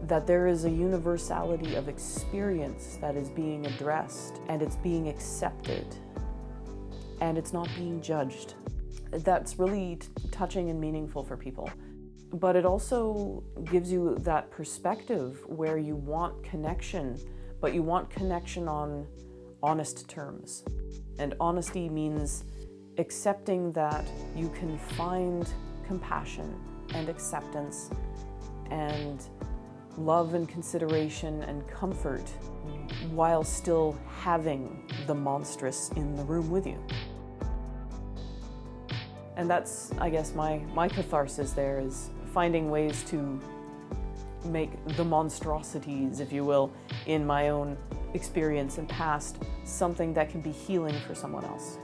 that there is a universality of experience that is being addressed, and it's being accepted, and it's not being judged. That's really touching and meaningful for people. But it also gives you that perspective where you want connection, but you want connection on honest terms. And honesty means accepting that you can find compassion and acceptance and love and consideration and comfort while still having the monstrous in the room with you. And that's, I guess, my catharsis there, is finding ways to make the monstrosities, if you will, in my own experience and past something that can be healing for someone else.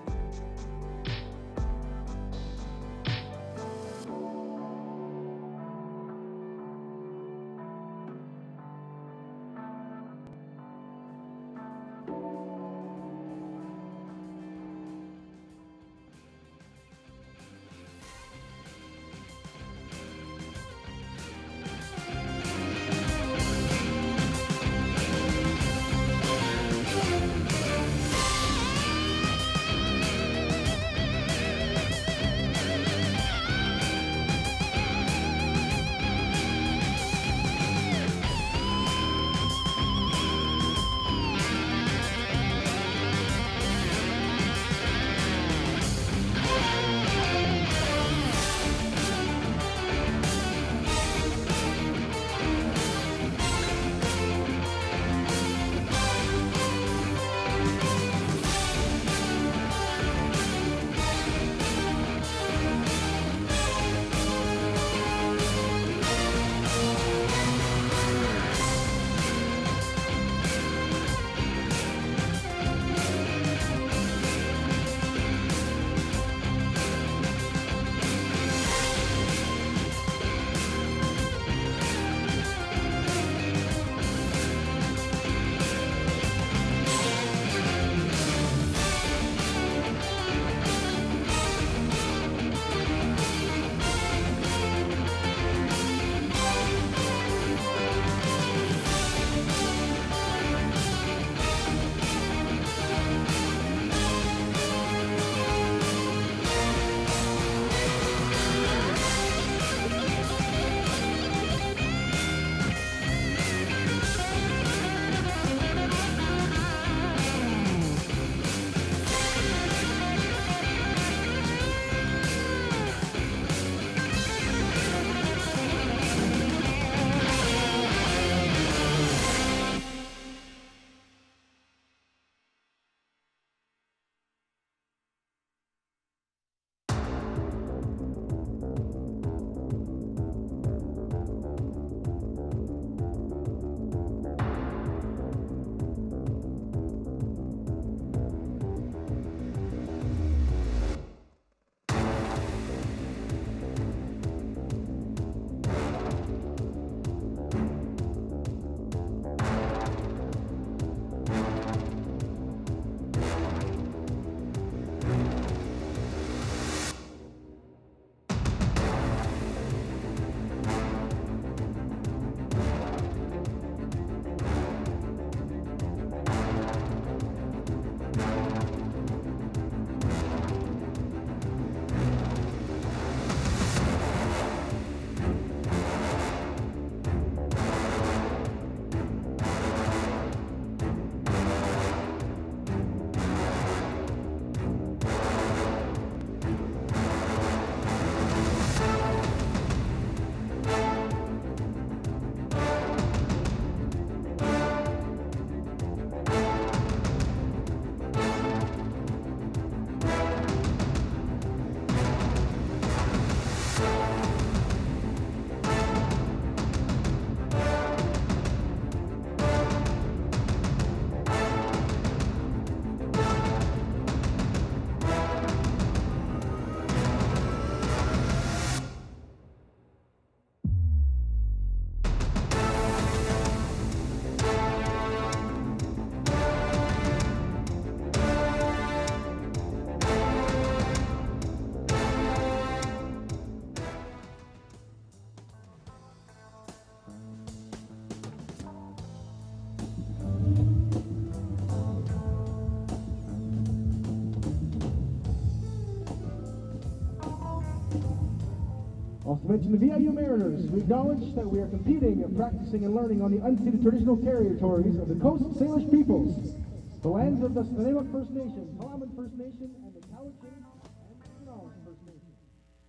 Also mention the VIU Mariners. We acknowledge that we are competing and practicing and learning on the unceded traditional territories of the Coast Salish peoples, the lands of the Nunavut First Nation, Tla'amin First Nation, and the Cowichan and the Kanawa First Nation.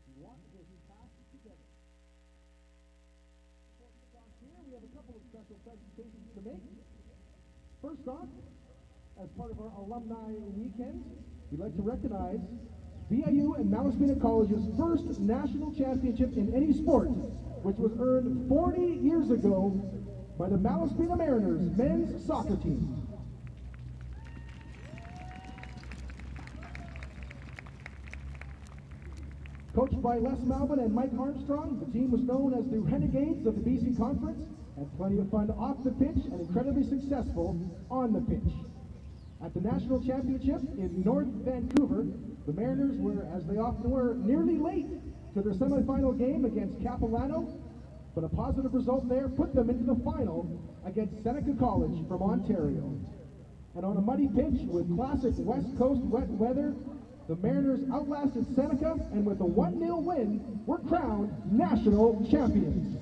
We want this task together. Here we have a couple of special presentations to make. First off, as part of our alumni weekend, we'd like to recognize VIU and Malaspina College's first national championship in any sport, which was earned 40 years ago by the Malaspina Mariners men's soccer team. Coached by Les Malvin and Mike Armstrong, the team was known as the Renegades of the BC Conference, had plenty of fun off the pitch and incredibly successful on the pitch. At the National Championship in North Vancouver, the Mariners were, as they often were, nearly late to their semifinal game against Capilano, but a positive result there put them into the final against Seneca College from Ontario. And on a muddy pitch with classic West Coast wet weather, the Mariners outlasted Seneca and with a 1-0 win, were crowned national champions.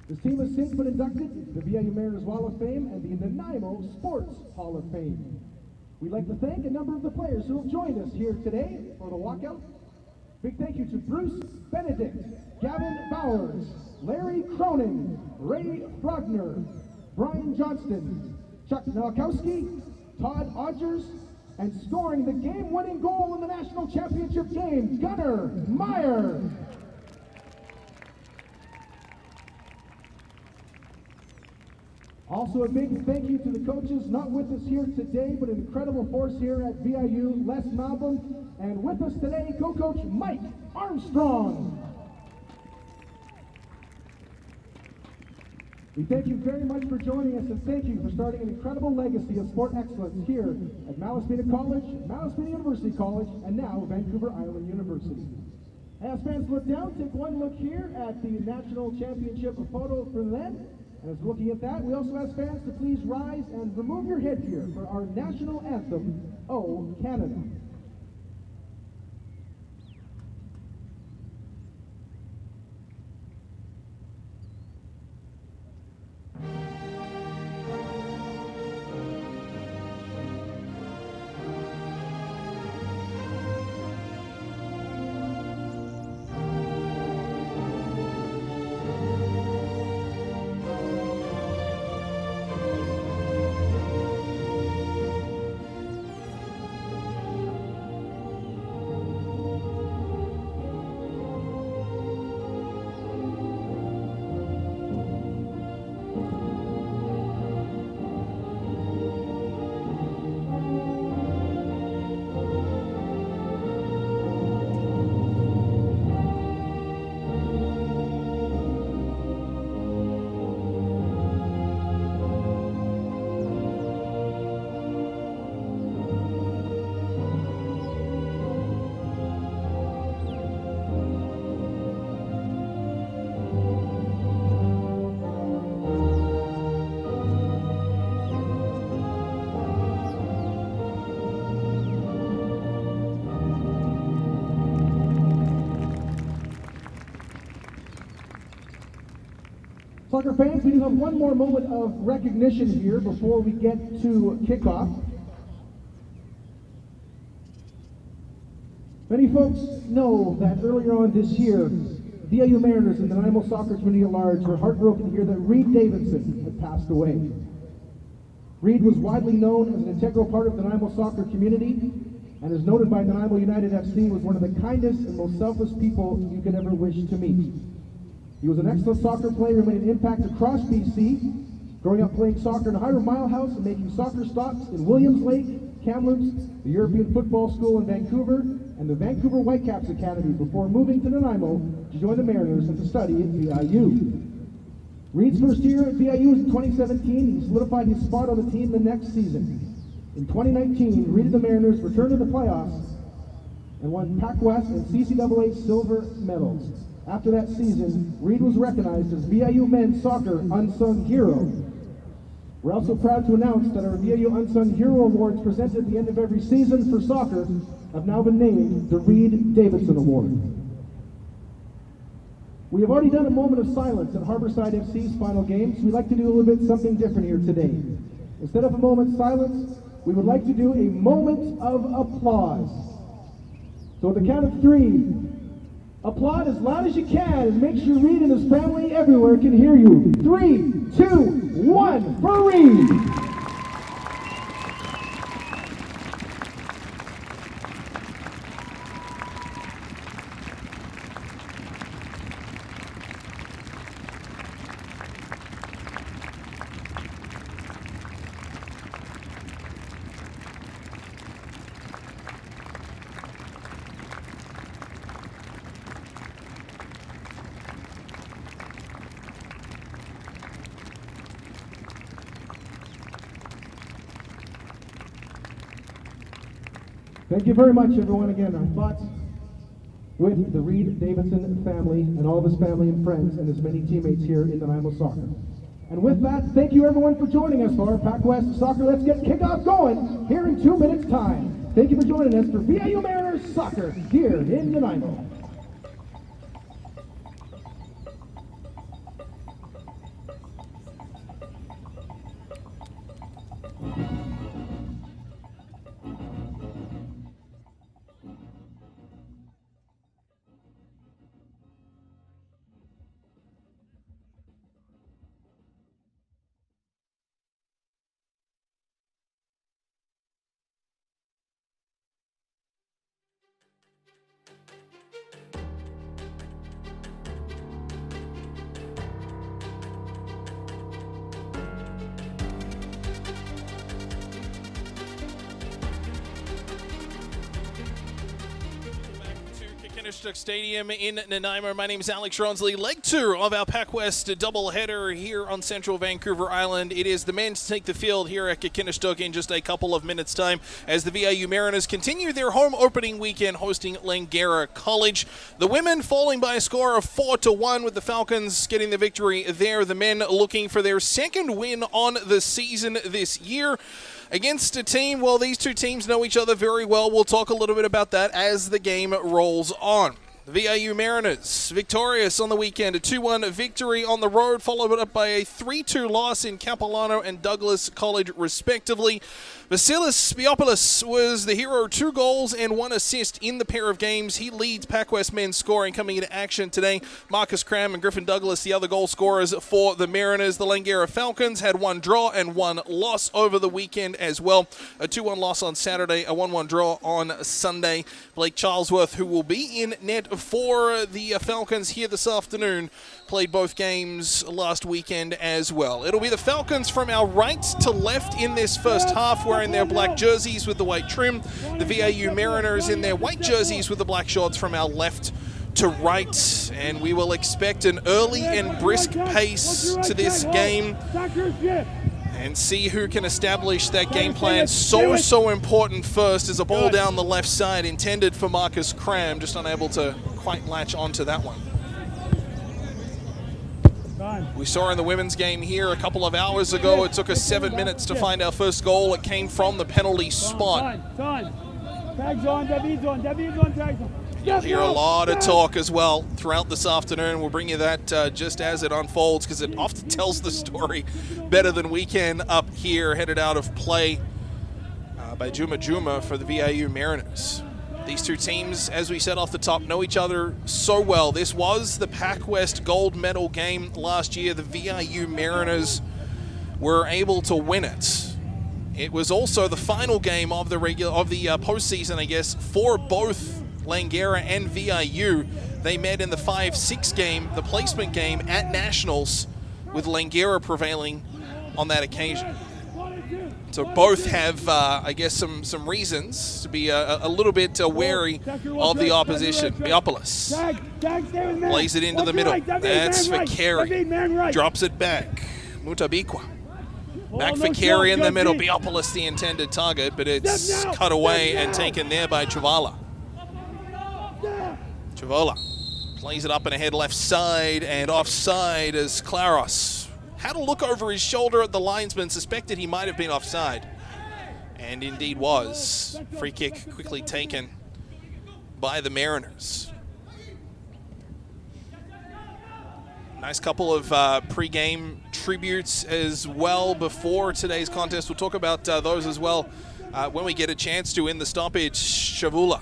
This team has since been inducted to the VIU Mariners Hall of Fame and the Nanaimo Sports Hall of Fame. We'd like to thank a number of the players who have joined us here today for the walkout. Big thank you to Bruce Benedict, Gavin Bowers, Larry Cronin, Ray Frogner, Brian Johnston, Chuck Nowakowski, Todd Odgers, and scoring the game-winning goal in the national championship game, Gunnar Meyer. Also a big thank you to the coaches, not with us here today, but an incredible force here at VIU, Les Malvin, and with us today, co-coach Mike Armstrong. We thank you very much for joining us, and thank you for starting an incredible legacy of sport excellence here at Malaspina College, Malaspina University College, and now Vancouver Island University. As fans look down, take one look here at the national championship photo for them. And as looking at that, we also ask fans to please rise and remove your headgear for our national anthem, O Canada. Soccer fans, we do have one more moment of recognition here before we get to kickoff. Many folks know that earlier on this year, VIU Mariners and the Nanaimo soccer community at large were heartbroken to hear that Reed Davidson had passed away. Reed was widely known as an integral part of the Nanaimo soccer community, and is noted by Nanaimo United FC was one of the kindest and most selfless people you could ever wish to meet. He was an excellent soccer player who made an impact across BC, growing up playing soccer in Hiram Milehouse and making soccer stops in Williams Lake, Kamloops, the European Football School in Vancouver, and the Vancouver Whitecaps Academy before moving to Nanaimo to join the Mariners and to study at VIU. Reed's first year at VIU was in 2017. He solidified his spot on the team the next season. In 2019, Reed and the Mariners returned to the playoffs and won PACWEST and CCAA silver medals. After that season, Reed was recognized as VIU men's soccer unsung hero. We're also proud to announce that our VIU Unsung Hero Awards presented at the end of every season for soccer have now been named the Reed Davidson Award. We have already done a moment of silence at Harborside FC's final game, so we'd like to do a little bit something different here today. Instead of a moment's silence, we would like to do a moment of applause. So at the count of 3, applaud as loud as you can and make sure Reed and his family everywhere can hear you. 3, 2, 1, for Reed! Thank you very much, everyone. Again, our thoughts with the Reed Davidson family and all of his family and friends and his many teammates here in Nanaimo Soccer. And with that, thank you everyone for joining us for our PACWEST Soccer Let's Get Kickoff going here in 2 minutes time. Thank you for joining us for VIU Mariners Soccer here in Nanaimo. Stadium in Nanaimo. My name is Alex Ronsley. Leg 2 of our PACWEST doubleheader here on Central Vancouver Island. It is the men to take the field here at Kikinishtuk in just a couple of minutes' time as the VIU Mariners continue their home opening weekend hosting Langara College. The women falling by a score of 4-1 with the Falcons getting the victory there. The men looking for their second win on the season this year against a team, well, these two teams know each other very well. We'll talk a little bit about that as the game rolls on. The VIU Mariners victorious on the weekend, a 2-1 victory on the road, followed up by a 3-2 loss in Capilano and Douglas College, respectively. Vasilis Biopoulos was the hero, 2 goals and 1 assist in the pair of games. He leads PACWEST men's scoring coming into action today. Marcus Cram and Griffin Douglas, the other goal scorers for the Mariners. The Langara Falcons had 1 draw and 1 loss over the weekend as well. A 2-1 loss on Saturday, a 1-1 draw on Sunday. Blake Charlesworth, who will be in net for the Falcons here this afternoon, played both games last weekend as well. It'll be the Falcons from our right to left in this first half, wearing their black jerseys with the white trim. The VIU Mariners in their white jerseys with the black shorts from our left to right. And we will expect an early and brisk pace to this game and see who can establish that game plan. So important first is a ball down the left side intended for Marcus Cram, just unable to quite latch onto that one. We saw in the women's game here a couple of hours ago, it took us 7 minutes to find our first goal. It came from the penalty spot. You'll hear a lot of talk as well throughout this afternoon. We'll bring you that just as it unfolds, because it often tells the story better than we can up here. Headed out of play by Juma for the VIU Mariners. These two teams, as we said off the top, know each other so well. This was the PACWEST gold medal game last year. The VIU Mariners were able to win it. It was also the final game of the postseason, I guess, for both Langara and VIU. They met in the 5-6 game, the placement game at Nationals, with Langara prevailing on that occasion. So both have, I guess, some reasons to be a little bit wary of the opposition. Biopoulos plays it into the middle. That's for Carey. Drops it back. Mutabikwa. Back for Carey in the middle. Biopoulos the intended target, but it's cut away and taken there by Chavala. Chavala plays it up and ahead left side and offside as Claros had a look over his shoulder at the linesman, suspected he might have been offside, and indeed was. Free kick quickly taken by the Mariners. Nice couple of pre-game tributes as well before today's contest. We'll talk about those as well when we get a chance to in the stoppage. Chavula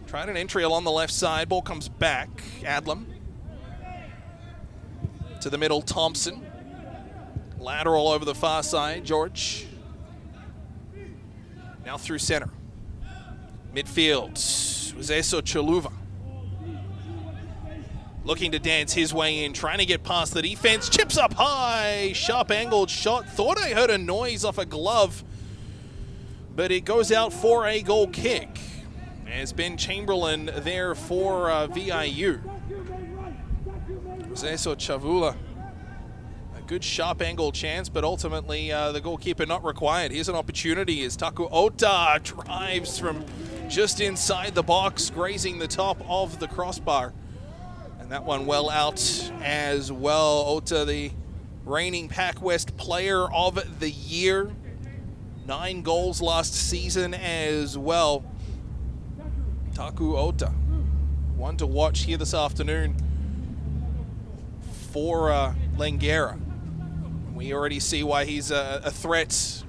tried an entry along the left side. Ball comes back. Adlam to the middle. Thompson. Lateral over the far side. George. Now through center. Midfield. Uzeso Chaluva. Looking to dance his way in, trying to get past the defense. Chips up high, sharp angled shot. Thought I heard a noise off a glove, but it goes out for a goal kick. As Ben Chamberlain there for VIU. Zeso Chavula, a good sharp angled chance, but ultimately the goalkeeper not required. Here's an opportunity as Taku Ota drives from just inside the box, grazing the top of the crossbar. That one well out as well. Ota, the reigning PACWEST player of the year. 9 goals last season as well. Taku Ota, one to watch here this afternoon for Langara. We already see why he's a threat.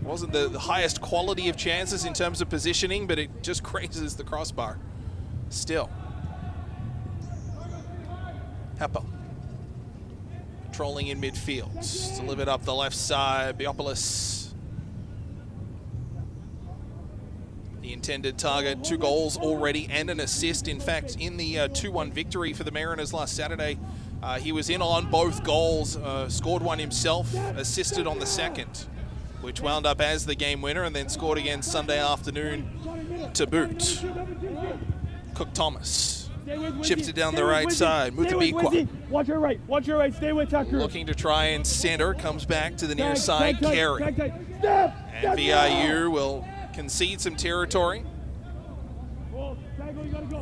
Wasn't the highest quality of chances in terms of positioning, but it just grazes the crossbar still. Heppel patrolling in midfield, delivered up the left side. Biopolis, the intended target. 2 goals already and an assist. In fact, in the 2-1 victory for the Mariners last Saturday, he was in on both goals, scored one himself, assisted on the second, which wound up as the game winner, and then scored again Sunday afternoon to boot. Cook Thomas chips it down the right side. Mutabikwa. Watch your right, stay with Tucker. Looking to try and center, comes back to the near side, Carey. And VIU will concede some territory.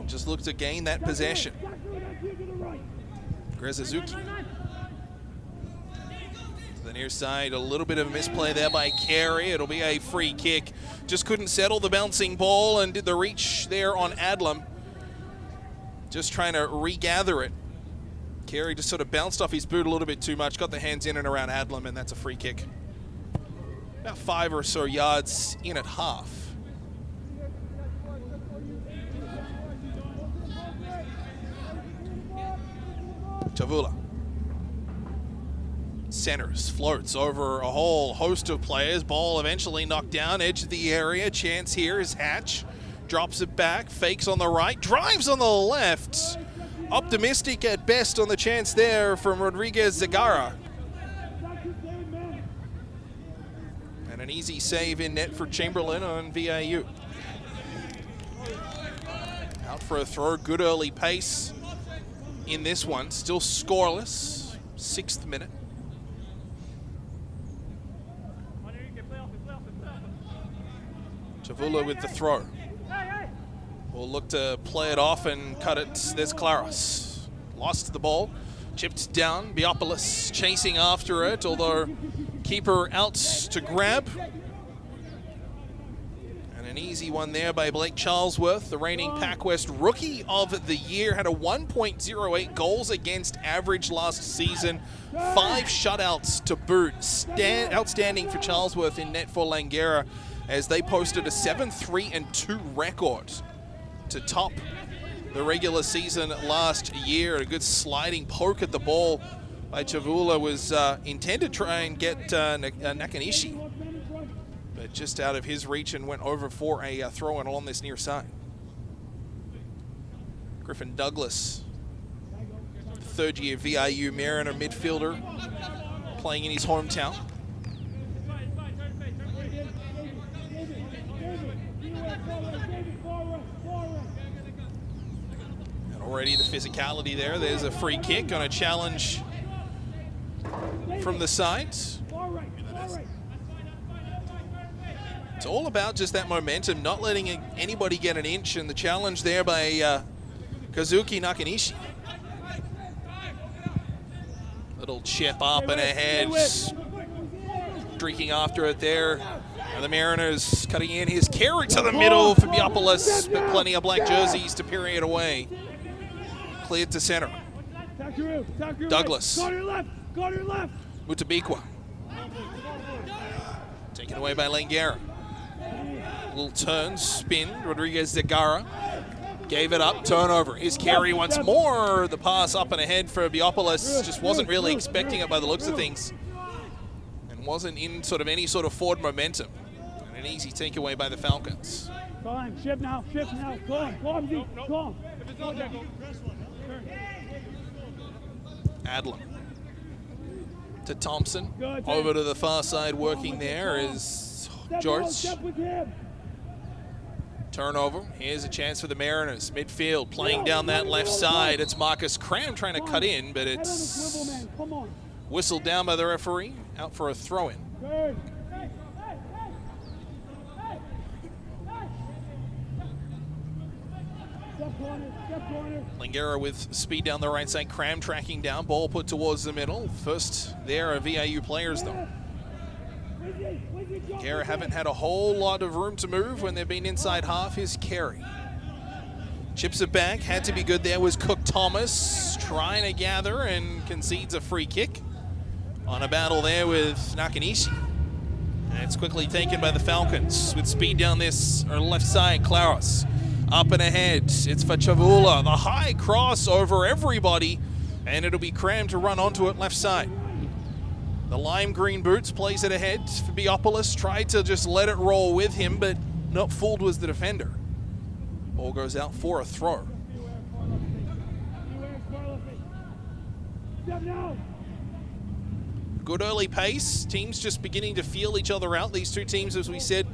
Just look to gain that possession. Grezazuki. To the near side, a little bit of a misplay there by Carey. It'll be a free kick. Just couldn't settle the bouncing ball and did the reach there on Adlam. Just trying to regather it. Carey just sort of bounced off his boot a little bit too much, got the hands in and around Adlam, and that's a free kick. About 5 or so yards in at half. Chavula. Centers, floats over a whole host of players. Ball eventually knocked down, edge of the area. Chance here is Hatch. Drops it back, fakes on the right, drives on the left. Optimistic at best on the chance there from Rodriguez Zagara. And an easy save in net for Chamberlain on VIU. Out for a throw, good early pace in this one. Still scoreless, 6th minute. Chavula with the throw. Will look to play it off and cut it. There's Claros. Lost the ball. Chipped down. Biopolis chasing after it, although keeper out to grab. And an easy one there by Blake Charlesworth, the reigning PACWEST Rookie of the Year. Had a 1.08 goals against average last season. 5 shutouts to boot. Outstanding for Charlesworth in net for Langara, as they posted a 7-3-2 record to top the regular season last year. A good sliding poke at the ball by Chavula was intended to try and get Nakanishi, but just out of his reach and went over for a throw-in along this near side. Griffin Douglas, 3rd-year VIU Mariner midfielder, playing in his hometown. Already the physicality there. There's a free kick on a challenge from the side. It's all about just that momentum, not letting anybody get an inch, and the challenge there by Kazuki Nakanishi. Little chip up and ahead. Streaking after it there. And the Mariners cutting in his carry to the middle for Biopolis, but plenty of black jerseys to parry it away. Cleared to center. Douglas. Go to your left. Go to your left. Mutabikwa. Taken away by Langara. Little turn, spin. Rodriguez Zagara. Gave it up, turnover. His carry once more. The pass up and ahead for Biopolis. Just wasn't really expecting it by the looks of things. And wasn't in sort of any sort of forward momentum. And an easy takeaway by the Falcons. Time, shift now, shift now. Go on, Z, go on. Adler to Thompson. Over to the far side, working there is George. Turnover. Here's a chance for the Mariners. Midfield playing down that left side. It's Marcus Cram trying to cut in, but it's whistled down by the referee. Out for a throw-in. Langara with speed down the right side. Cram tracking down. Ball put towards the middle. First there are VIU players though. Langara haven't had a whole lot of room to move when they've been inside half. His carry. Chips it back. Had to be good there was Cook Thomas. Trying to gather and concedes a free kick. On a battle there with Nakanishi. And it's quickly taken by the Falcons with speed down this left side. Claros. Up and ahead, it's for Chavula. The high cross over everybody, and it'll be Cram to run onto it left side. The lime green boots plays it ahead for Biopolis. Tried to just let it roll with him, but not fooled was the defender. Ball goes out for a throw. Good early pace. Teams just beginning to feel each other out. These two teams, as we said,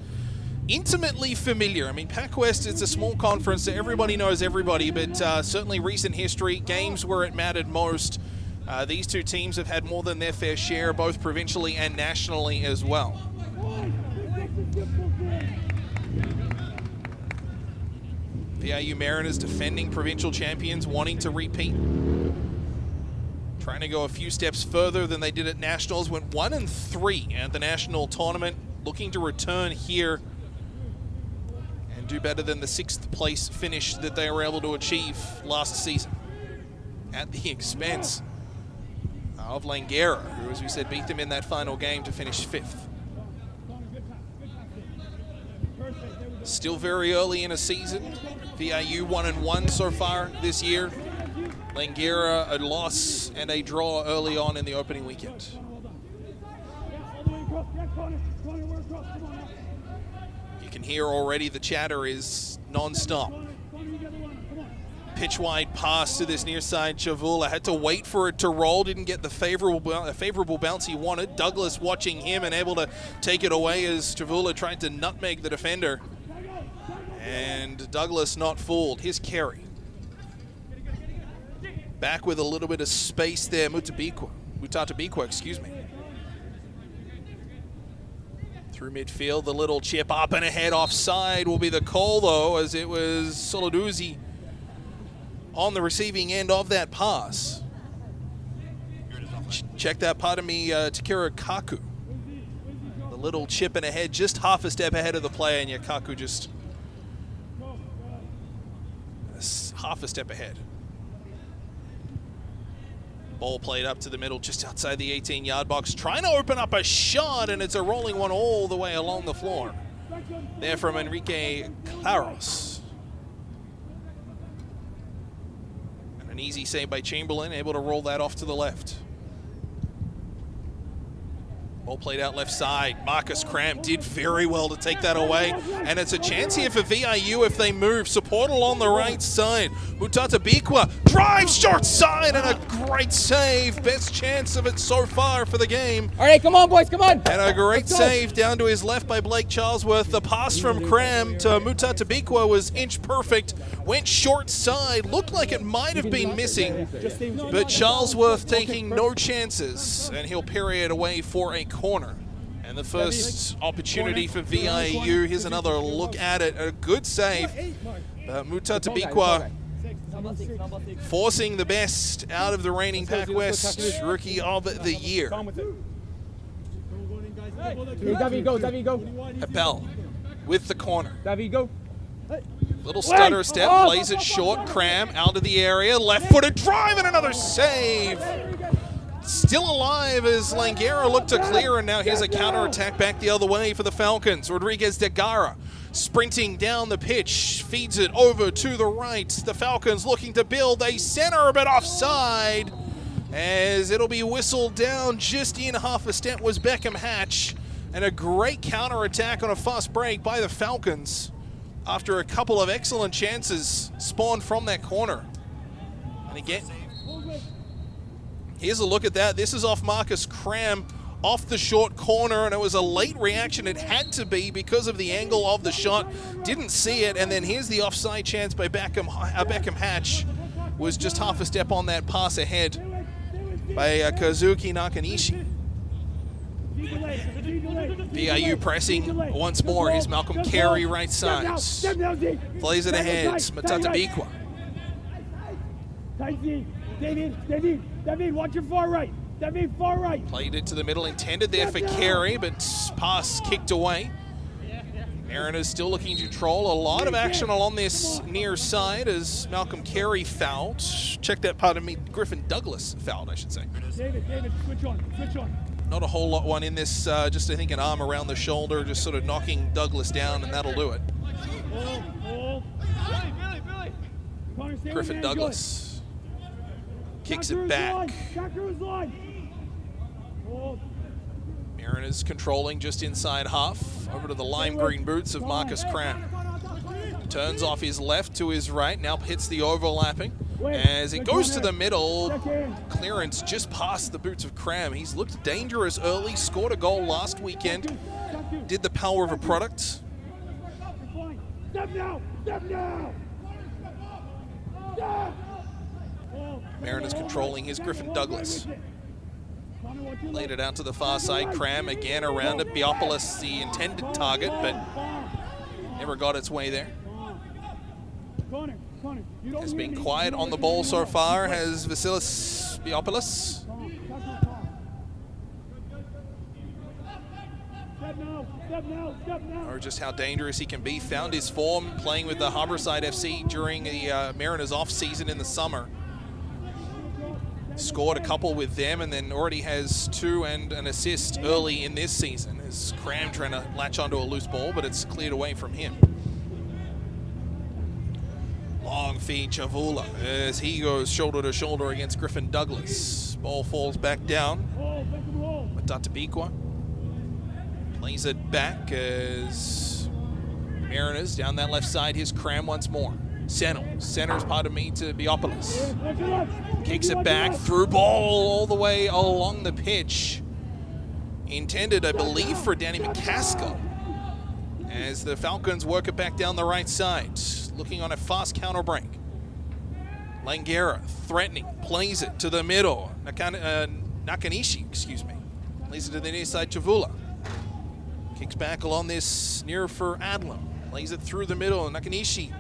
intimately familiar. I mean, PACWEST is a small conference, so everybody knows everybody, but certainly recent history, games where it mattered most, these two teams have had more than their fair share, both provincially and nationally as well. VIU Mariners defending provincial champions, wanting to repeat. Trying to go a few steps further than they did at Nationals, went 1-3 at the national tournament, looking to return here do better than the 6th place finish that they were able to achieve last season at the expense of Langara, who, as we said, beat them in that final game to finish 5th. Still very early in a season. VIU 1-1 so far this year. Langara a loss and a draw early on in the opening weekend. You can hear already the chatter is non-stop. Pitch wide pass to this near side. Chavula had to wait for it to roll. Didn't get the favorable bounce he wanted. Douglas watching him and able to take it away as Chavula tried to nutmeg the defender. And Douglas not fooled. His carry. Back with a little bit of space there. Mutatabikwa, excuse me. Through midfield, the little chip up and ahead offside will be the call, though, as it was Soloduzzi on the receiving end of that pass. Check that, pardon me, Takira Kaku. The little chip and ahead, just half a step ahead of the player, and Kaku just half a step ahead. Ball played up to the middle, just outside the 18-yard box. Trying to open up a shot, and it's a rolling one all the way along the floor. There from Enrique Claros. And an easy save by Chamberlain, able to roll that off to the left. Ball played out left side. Marcus Cram did very well to take that away. And it's a chance here for VIU if they move. Support along the right side. Mutatabikwa drives short side and a great save. Best chance of it so far for the game. All right, come on, boys, come on. And a great save down to his left by Blake Charlesworth. The pass from Cram to Mutatabikwa was inch perfect. Went short side. Looked like it might have been missing. But Charlesworth taking no chances. And he'll parry it away for a corner. And the first opportunity for VIU. Here's another look at it. A good save. Mutatabikwa forcing the best out of the reigning PACWEST Rookie of the Year. David, go. Appel with the corner. David, go. Little stutter step, plays it short. Cram out of the area. Left-footed drive and another save. Still alive as Langara looked to clear, and now here's a counter-attack back the other way for the Falcons. Rodriguez de Gara sprinting down the pitch, feeds it over to the right. The Falcons looking to build a center, but offside, as it'll be whistled down. Just in half a step was Beckham Hatch, and a great counter-attack on a fast break by the Falcons after a couple of excellent chances spawned from that corner. And again, here's a look at that. This is off Marcus Cram, off the short corner, and it was a late reaction. It had to be because of the angle of the shot. Didn't see it, and then here's the offside chance by Beckham Hatch. Was just half a step on that pass ahead by Kazuki Nakanishi. VIU pressing once more. Here's Malcolm Carey right side. Plays it ahead. Matata Bikwa. David, watch your far right. David, far right. Played it to the middle, intended there for Carey, but pass kicked away. Mariners still looking to control. A lot of action along this near side as Malcolm Carey fouled. Check that, pardon me, Griffin Douglas fouled, I should say. David, switch on. Not a whole lot one in this, just I think an arm around the shoulder, just sort of knocking Douglas down, and that'll do it. Griffin Douglas kicks it back. Mariners controlling just inside half. Over to the lime green boots of Marcus Cram. Turns off his left to his right, now hits the overlapping. As it goes to the middle, clearance just past the boots of Cram. He's looked dangerous early, scored a goal last weekend. Did the power of a product. Step now! Mariners controlling his Griffin Douglas. Laid it out to the far side. Cram again around it. Biopolis the intended target, but never got its way there. Has been quiet on the ball so far, has Vasilis Biopolis. Or just how dangerous he can be. Found his form playing with the Harborside FC during the Mariners off-season in the summer. Scored a couple with them, and then already has 2 and an assist early in this season. As Cram trying to latch onto a loose ball, but it's cleared away from him. Long feed Chavula as he goes shoulder to shoulder against Griffin Douglas. Ball falls back down. Matata Bikwa plays it back as Mariners down that left side. Here's Cram once more. Centers, pardon me, to Biopolis. Kicks it back, through ball all the way along the pitch. Intended, I believe, for Danny McCaskill. As the Falcons work it back down the right side. Looking on a fast counter break. Langara threatening, plays it to the middle. Nakanishi, excuse me. Plays it to the near side, Chavula. Kicks back along this near for Adlam. Plays it through the middle, Nakanishi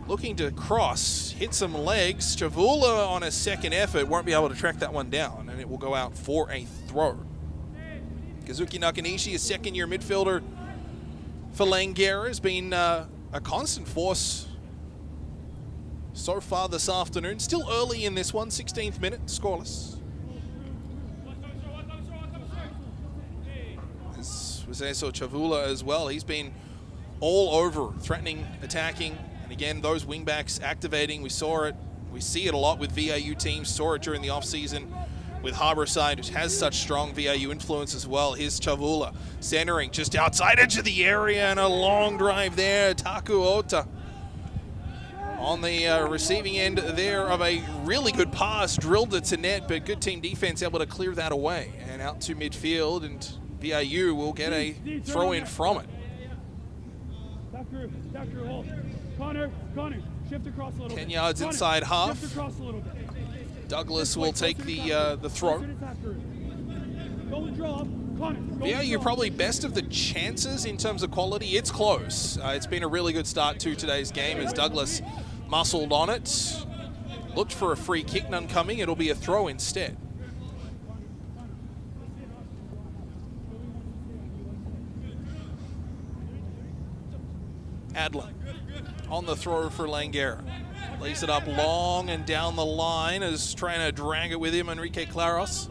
looking to cross, hit some legs. Chavula on a second effort won't be able to track that one down, and it will go out for a throw. Kazuki Nakanishi, a second-year midfielder for Langara, has been a constant force so far this afternoon. Still early in this one, 16th minute, scoreless. This was also Chavula as well. He's been all over, threatening, attacking, and again, those wingbacks activating. We saw it. We see it a lot with VIU teams. Saw it during the offseason with Harborside, which has such strong VIU influence as well. Here's Chavula centering just outside edge of the area, and a long drive there. Taku Ota on the receiving end there of a really good pass, drilled it to net, but good team defense able to clear that away. And out to midfield, and VIU will get a throw in from it. Connor, shift across a little 10 bit. yards inside half. Shift across a little bit. Douglas will take the throw. VIU probably best of the chances in terms of quality. It's close. It's been a really good start to today's game as Douglas muscled on it. Looked for a free kick, none coming. It'll be a throw instead. Adler on the throw for Langara. Lays it up long and down the line, is trying to drag it with him, Enrique Claros.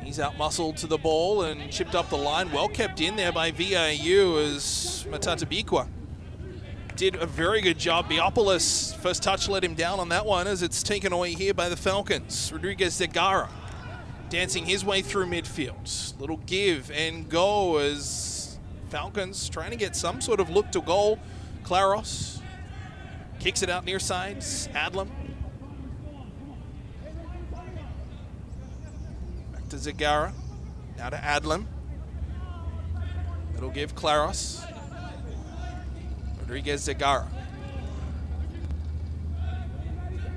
He's out muscled to the ball and chipped up the line. Well kept in there by VIU as Matata Bikwa did a very good job. Biopolis, first touch let him down on that one as it's taken away here by the Falcons. Rodriguez Zegara dancing his way through midfield. Little give and go as Falcons trying to get some sort of look to goal. Claros kicks it out near sides. Adlam. Back to Zegara. Now to Adlam. It'll give Claros. Rodriguez Zegara.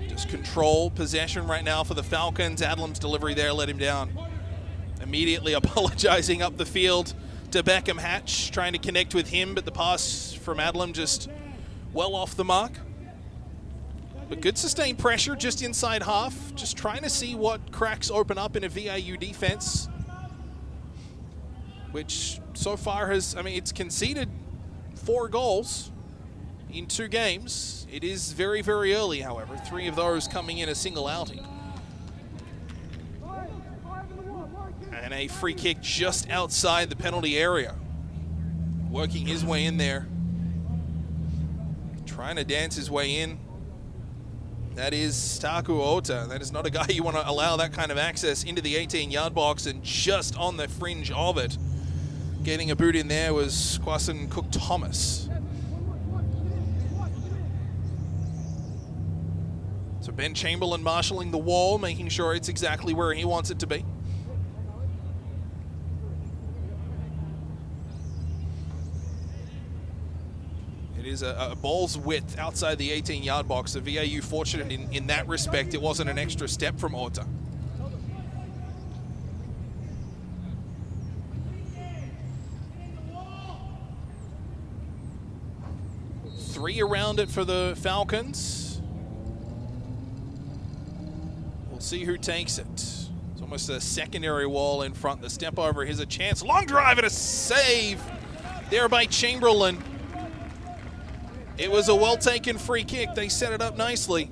Just control possession right now for the Falcons. Adlam's delivery there let him down. Immediately apologizing up the field to Beckham Hatch, trying to connect with him, but the pass from Adlam just well off the mark. But good sustained pressure just inside half. Just trying to see what cracks open up in a VIU defense, which so far has, I mean, it's conceded 4 goals in 2 games. It is very, very early, however. 3 of those coming in a single outing. And a free kick just outside the penalty area. Working his way in there. Trying to dance his way in. That is Taku Ota. That is not a guy you want to allow that kind of access into the 18-yard box, and just on the fringe of it. Getting a boot in there was Kwasin Cook-Thomas. So Ben Chamberlain marshalling the wall, making sure it's exactly where he wants it to be. It is a ball's width outside the 18-yard box. The VIU fortunate in that respect. It wasn't an extra step from Ota. Three around it for the Falcons. We'll see who takes it. It's almost a secondary wall in front. The step over, here's a chance. Long drive and a save there by Chamberlain. It was a well-taken free kick. They set it up nicely.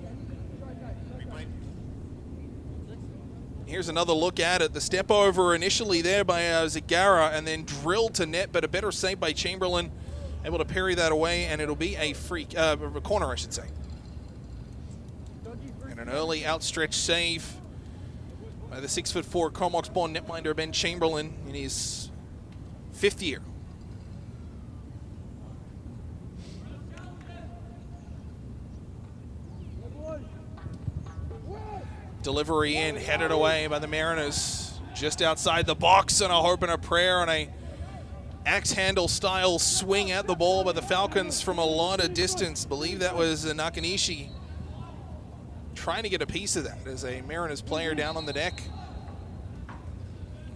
Here's another look at it. The step over initially there by Zegara and then drilled to net, but a better save by Chamberlain. Able to parry that away, and it'll be a a corner, I should say. And an early outstretched save by the 6'4" Comox-born netminder Ben Chamberlain in his 5th year. Delivery in, headed away by the Mariners. Just outside the box, and a hope and a prayer and a axe handle style swing at the ball by the Falcons from a lot of distance. Believe that was Nakanishi trying to get a piece of that as a Mariners player down on the deck.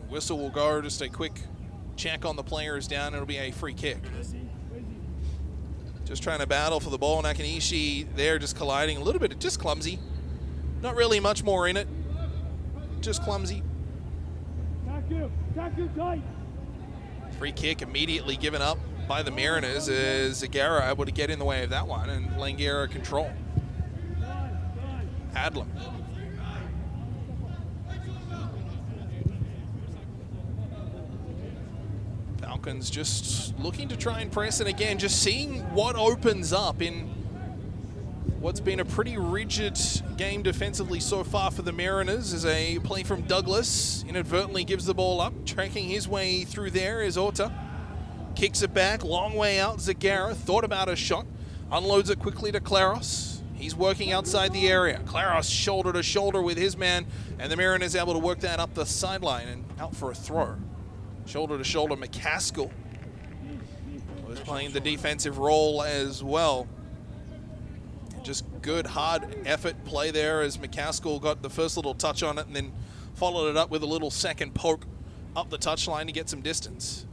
Whistle will go, just a quick check on the players down. It'll be a free kick. Just trying to battle for the ball. Nakanishi there just colliding a little bit, just clumsy. Not really much more in it, just clumsy. Free kick immediately given up by the Mariners as Zegara able to get in the way of that one, and Langara control. Adlam. Falcons just looking to try and press, and again, just seeing what opens up in what's been a pretty rigid game defensively so far for the Mariners. Is a play from Douglas, inadvertently gives the ball up, tracking his way through there is Ota. Kicks it back, long way out, Zegara, thought about a shot, unloads it quickly to Claros. He's working outside the area. Claros shoulder to shoulder with his man, and the Mariners able to work that up the sideline and out for a throw. Shoulder to shoulder, McCaskill was playing the defensive role as well. Just good, hard effort play there as McCaskill got the first little touch on it and then followed it up with a little second poke up the touchline to get some distance.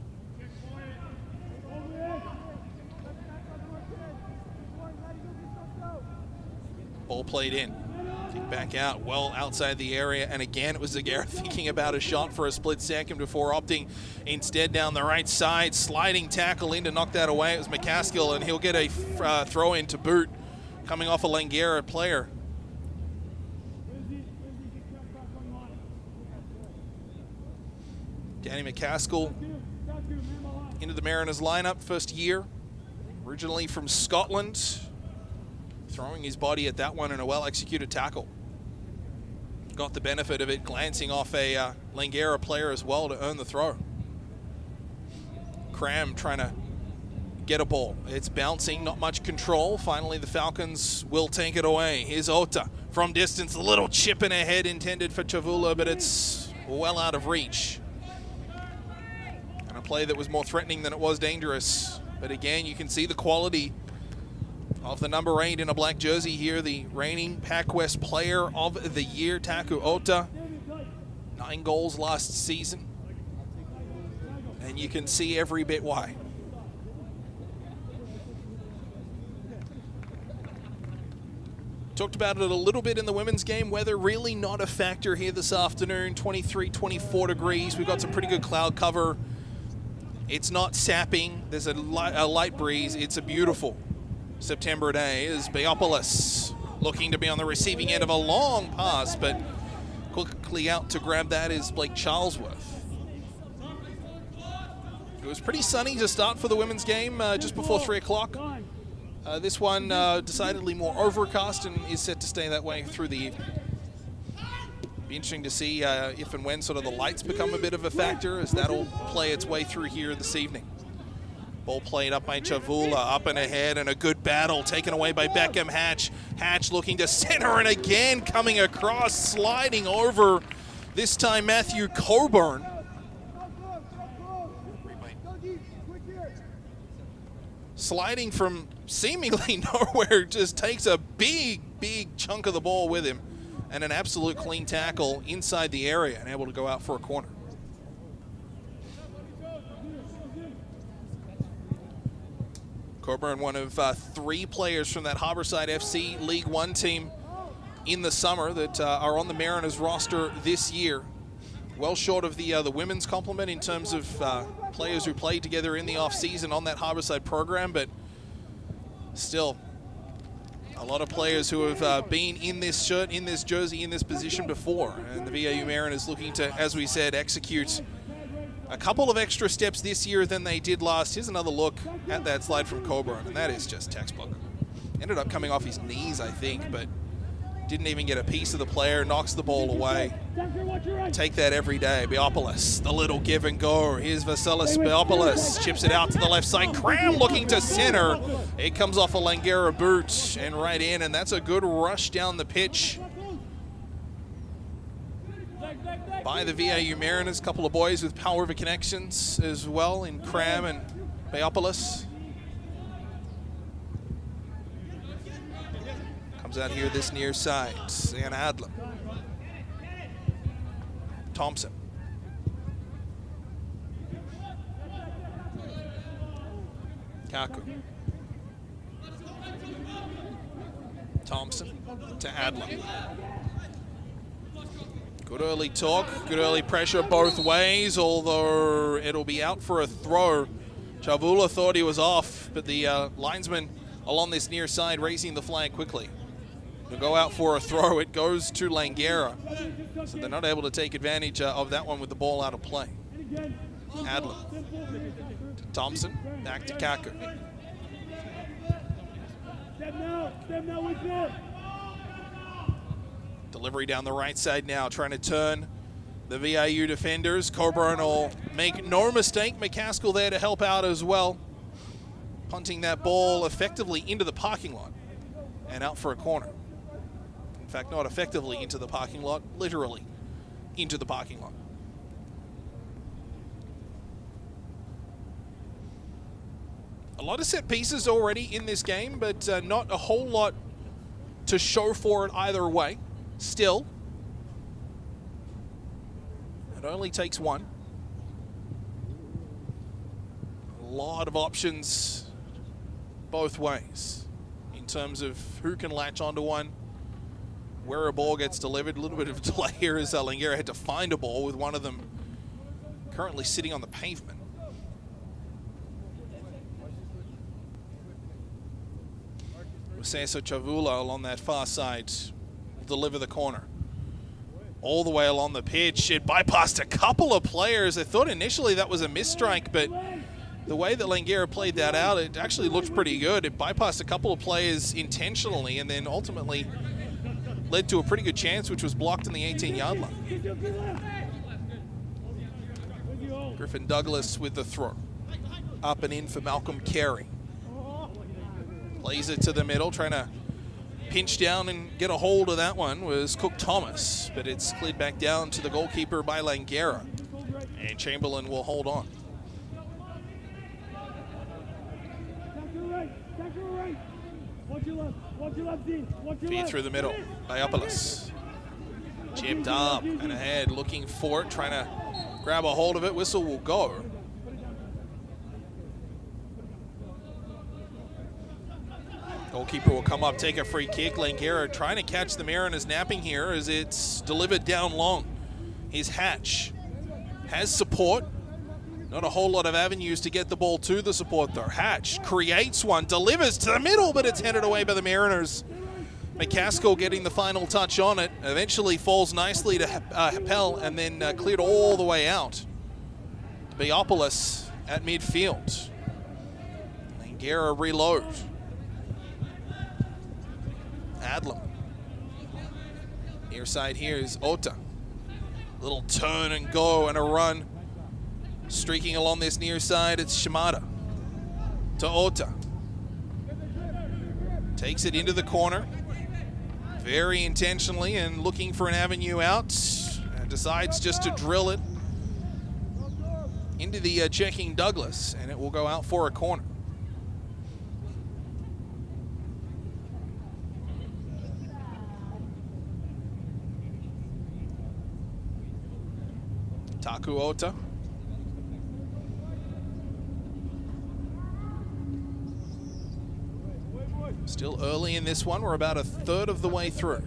Ball played in. Kick back out, well outside the area, and again it was Langara thinking about a shot for a split second before opting instead down the right side. Sliding tackle in to knock that away. It was McCaskill, and he'll get a throw in to boot, coming off a Langara player. Danny McCaskill into the Mariners lineup, first year, originally from Scotland, throwing his body at that one in a well-executed tackle. Got the benefit of it glancing off a Langara player as well to earn the throw. Cram trying to get a ball. It's bouncing, not much control. Finally, the Falcons will take it away. Here's Ota from distance, a little chip in ahead intended for Chavula, but it's well out of reach. And a play that was more threatening than it was dangerous. But again, you can see the quality of the number 8 in a black jersey here, the reigning PACWEST Player of the Year, Taku Ota. 9 goals last season. And you can see every bit why. Talked about it a little bit in the women's game. Weather really not a factor here this afternoon. 23, 24 degrees. We've got some pretty good cloud cover. It's not sapping. There's a light breeze. It's a beautiful September day. Is Beopoulos looking to be on the receiving end of a long pass, but quickly out to grab that is Blake Charlesworth. It was pretty sunny to start for the women's game just before 3 o'clock. This one decidedly more overcast and is set to stay that way through the evening. Be interesting to see if and when sort of the lights become a bit of a factor, as that'll play its way through here this evening. Ball played up by Chavula, up and ahead, and a good battle taken away by Beckham Hatch. Hatch looking to center, and again coming across, sliding over, this time Matthew Coburn. Sliding from seemingly nowhere, just takes a big chunk of the ball with him, and an absolute clean tackle inside the area and able to go out for a corner. Coburn, one of 3 players from that Harborside FC League One team in the summer that are on the Mariners roster this year. Well short of the women's complement in terms of players who played together in the off-season on that Harborside program, but still a lot of players who have been in this shirt, in this jersey, in this position before. And the VIU Mariners looking to, as we said, execute a couple of extra steps this year than they did last. Here's another look at that slide from Coburn, and that is just textbook. Ended up coming off his knees, I think, but didn't even get a piece of the player, knocks the ball away. Take that every day. Beopoulos, the little give and go. Here's Vasilis Beopoulos, chips it out to the left side. Cram looking to center. It comes off a Langara boot and right in, and that's a good rush down the pitch by the VIU Mariners. A couple of boys with Powell River connections as well in Cram and Beopoulos. Comes out here this near side, and Adlam. Thompson. Kaku. Thompson to Adlam. Good early talk, good early pressure both ways, although it'll be out for a throw. Chavula thought he was off, but the linesman along this near side raising the flag quickly. To go out for a throw, it goes to Langara. So they're not able to take advantage of that one with the ball out of play. Adlam. To Thompson, back to Kaku. Delivery down the right side now, trying to turn the VIU defenders. Coburn will make no mistake. McCaskill there to help out as well. Punting that ball effectively into the parking lot and out for a corner. In fact, not effectively into the parking lot, literally into the parking lot. A lot of set pieces already in this game, but not a whole lot to show for it either way. Still, it only takes one. A lot of options both ways in terms of who can latch onto one where a ball gets delivered. A little bit of a delay here as Langara had to find a ball, with one of them currently sitting on the pavement. Cesar Chavula along that far side will deliver the corner. All the way along the pitch. It bypassed a couple of players. I thought initially that was a misstrike, but the way that Langara played that out, it actually looked pretty good. It bypassed a couple of players intentionally and then ultimately led to a pretty good chance, which was blocked in the 18-yard line. Griffin Douglas with the throw. Up and in for Malcolm Carey. Plays it to the middle, trying to pinch down and get a hold of that one was Cook Thomas, but it's slid back down to the goalkeeper by Langara, and Chamberlain will hold on. Feed through the middle by Upperless. Chipped up and ahead, looking for it, trying to grab a hold of it. Whistle will go. Goalkeeper will come up, take a free kick. Langara trying to catch the Mariners napping here as it's delivered down long. Here's Hatch. Has support. Not a whole lot of avenues to get the ball to the support though. Hatch creates one, delivers to the middle, but it's headed away by the Mariners. McCaskill getting the final touch on it. Eventually falls nicely to Happel and then cleared all the way out. Biopolis at midfield. Langara reload. Adlam. Near side here is Ota. Little turn and go and a run. Streaking along this near side, it's Shimada. To Ota. Takes it into the corner. Very intentionally and looking for an avenue out. Decides just to drill it into the checking Douglas, and it will go out for a corner. Taku Ota. Still early in this one. We're about a third of the way through.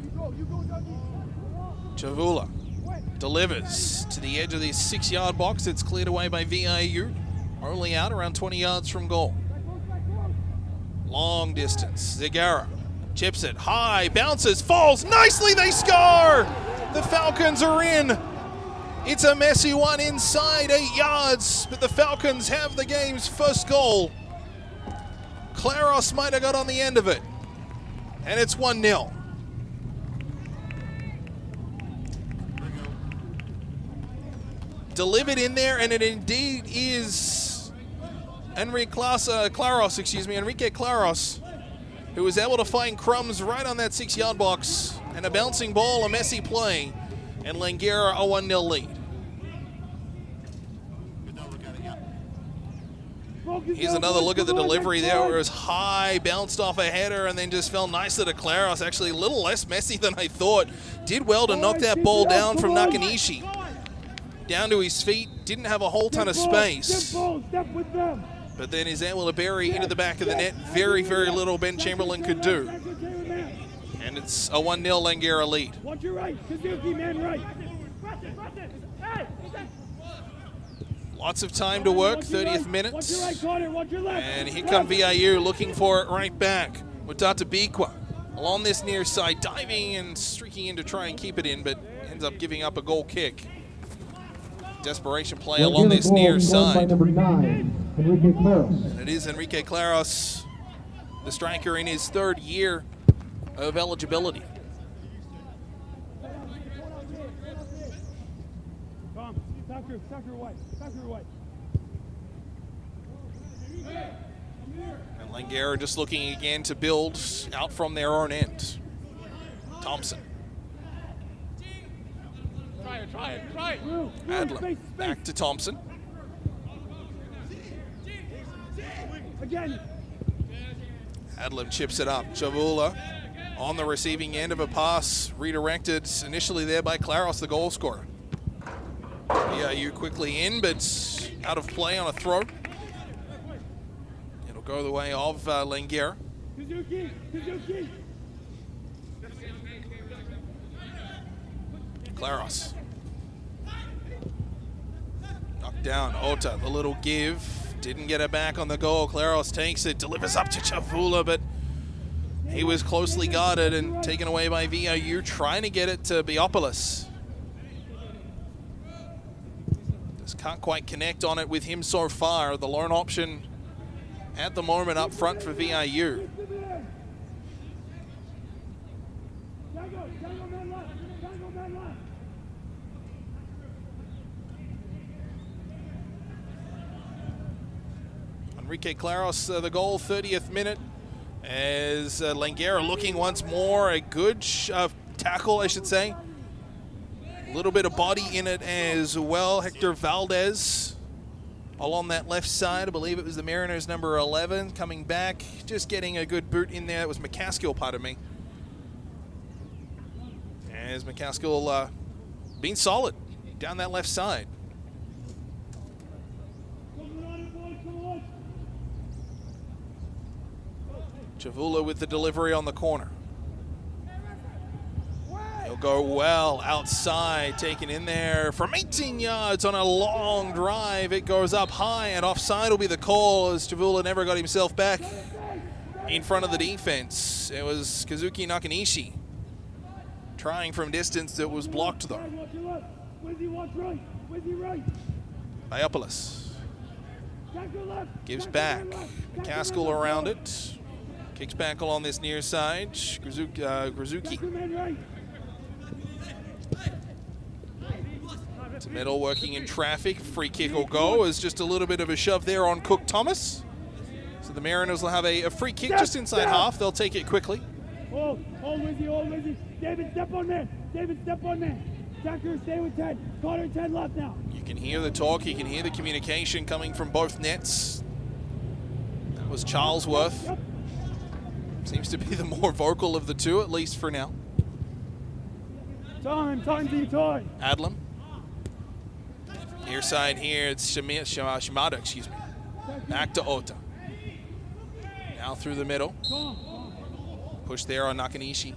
Chavula delivers to the edge of the 6-yard box. It's cleared away by VIU. Only out around 20 yards from goal. Long distance. Zagara chips it high, bounces, falls. Nicely, they score! The Falcons are in. It's a messy one inside 8 yards, but the Falcons have the game's first goal. Claros might have got on the end of it, and it's 1-0. Delivered in there, and it indeed is Enrique Claros, who was able to find crumbs right on that 6-yard box, and a bouncing ball, a messy play, and Langara a 1-0 lead. Here's another look at the delivery there, where it was high, bounced off a header, and then just fell nicely to Claros. Actually, a little less messy than I thought. Did well to knock that ball down from Nakanishi. Down to his feet, didn't have a whole ton of space. But then is able to bury into the back of the net. Very, very little Ben Chamberlain could do. And it's a 1-0 Langara lead. Watch your right, Suzuki, man, right. Lots of time to work, 30th minute. And here come VIU looking for it right back with Data Bikwa along this near side, diving and streaking in to try and keep it in, but ends up giving up a goal kick. Desperation play along this near side. Number 9, Enrique Claros. And it is Enrique Claros, the striker in his 3rd year of eligibility. And Langara just looking again to build out from their own end. Thompson. Try it. Adlam back to Thompson. Again. Adlam chips it up. Chavula on the receiving end of a pass redirected initially there by Claros, the goal scorer. VIU quickly in, but out of play on a throw. It'll go the way of Langara. Claros. Knocked down. Ota, the little give. Didn't get it back on the goal. Claros takes it, delivers up to Chavula, but he was closely guarded and taken away by VIU, trying to get it to Biopolis. Just can't quite connect on it with him so far. The lone option at the moment up front for VIU. Enrique Claros, the goal, 30th minute, as Langara looking once more. A good tackle, I should say. A little bit of body in it as well. Hector Valdez along that left side. I believe it was the Mariners' number 11 coming back. Just getting a good boot in there. It was McCaskill, pardon me. As McCaskill being solid down that left side. Chavula with the delivery on the corner. He'll go well outside, taken in there from 18 yards on a long drive. It goes up high, and offside will be the call as Chavula never got himself back in front of the defense. It was Kazuki Nakanishi trying from distance. It was blocked though. Biopolis gives back. McCaskill around it. Kicks back along this near side. Gruzuki. To middle, working in traffic. Free kick will go as just a little bit of a shove there on Cook Thomas. So the Mariners will have a free kick just inside half. They'll take it quickly. Hold Wizzy. David, step on man. Tucker, stay with 10. Connor, 10 left now. You can hear the talk. You can hear the communication coming from both nets. That was Charlesworth. Yep. Seems to be the more vocal of the two, at least for now. Time. Adlam. Near side here, it's Shimada, excuse me. Back to Ota. Now through the middle. Push there on Nakanishi.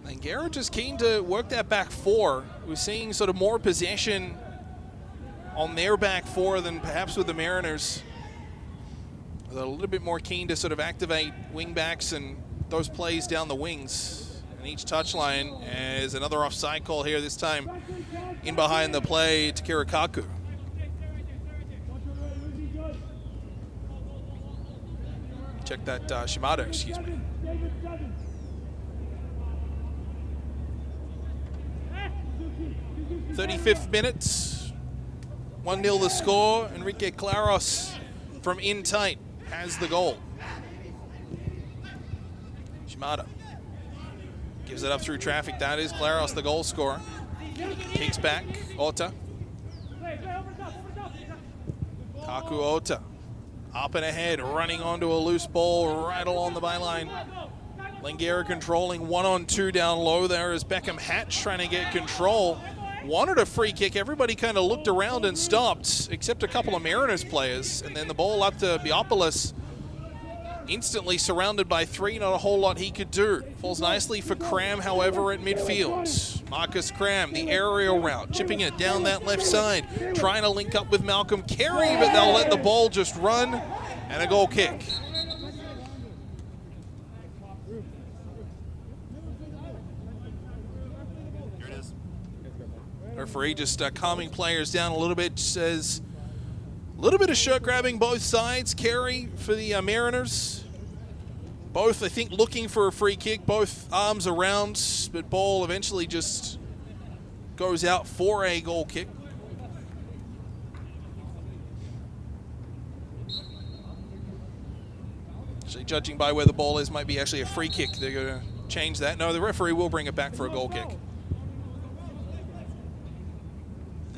Langara just keen to work that back four. We're seeing sort of more possession on their back four than perhaps with the Mariners. They're a little bit more keen to sort of activate wing backs and those plays down the wings. And each touchline as another offside call here, this time in behind the play to Kirikaku. Check that Shimada, excuse me. 35th minute, 1-0 the score. Enrique Claros from in tight has the goal. Shimada gives it up through traffic. That is Claros, the goal scorer. Kicks back, Ota. Taku Ota. Up and ahead, running onto a loose ball right along the byline. Langara controlling 1-on-2 down low there as Beckham Hatch trying to get control. Wanted a free kick. Everybody kind of looked around and stopped, except a couple of Mariners players. And then the ball up to Biopolis. Instantly surrounded by three, not a whole lot he could do. Falls nicely for Cram, however, at midfield. Marcus Cram, the aerial route, chipping it down that left side, trying to link up with Malcolm Carey, but they'll let the ball just run, and a goal kick. Here it is. Referee just calming players down a little bit, says a little bit of shirt grabbing both sides. Carey for the Mariners. Both, I think, looking for a free kick, both arms around, but ball eventually just goes out for a goal kick. Actually, judging by where the ball is, might be actually a free kick. They're going to change that. No, the referee will bring it back for a goal kick.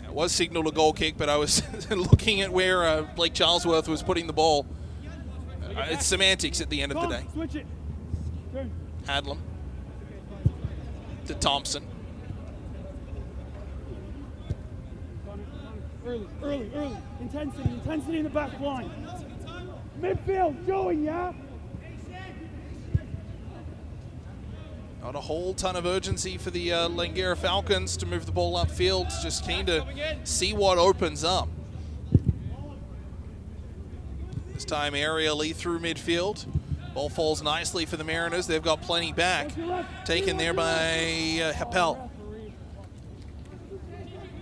It was signaled a goal kick, but I was looking at where Blake Charlesworth was putting the ball. It's semantics at the end of the day. Switch it. Hadlam to Thompson. Early. Intensity in the back line. Midfield, Joey, yeah? Not a whole ton of urgency for the Langara Falcons to move the ball upfield. Just keen to see what opens up. This time aerially through midfield. Ball falls nicely for the Mariners. They've got plenty back. Taken there by Happel.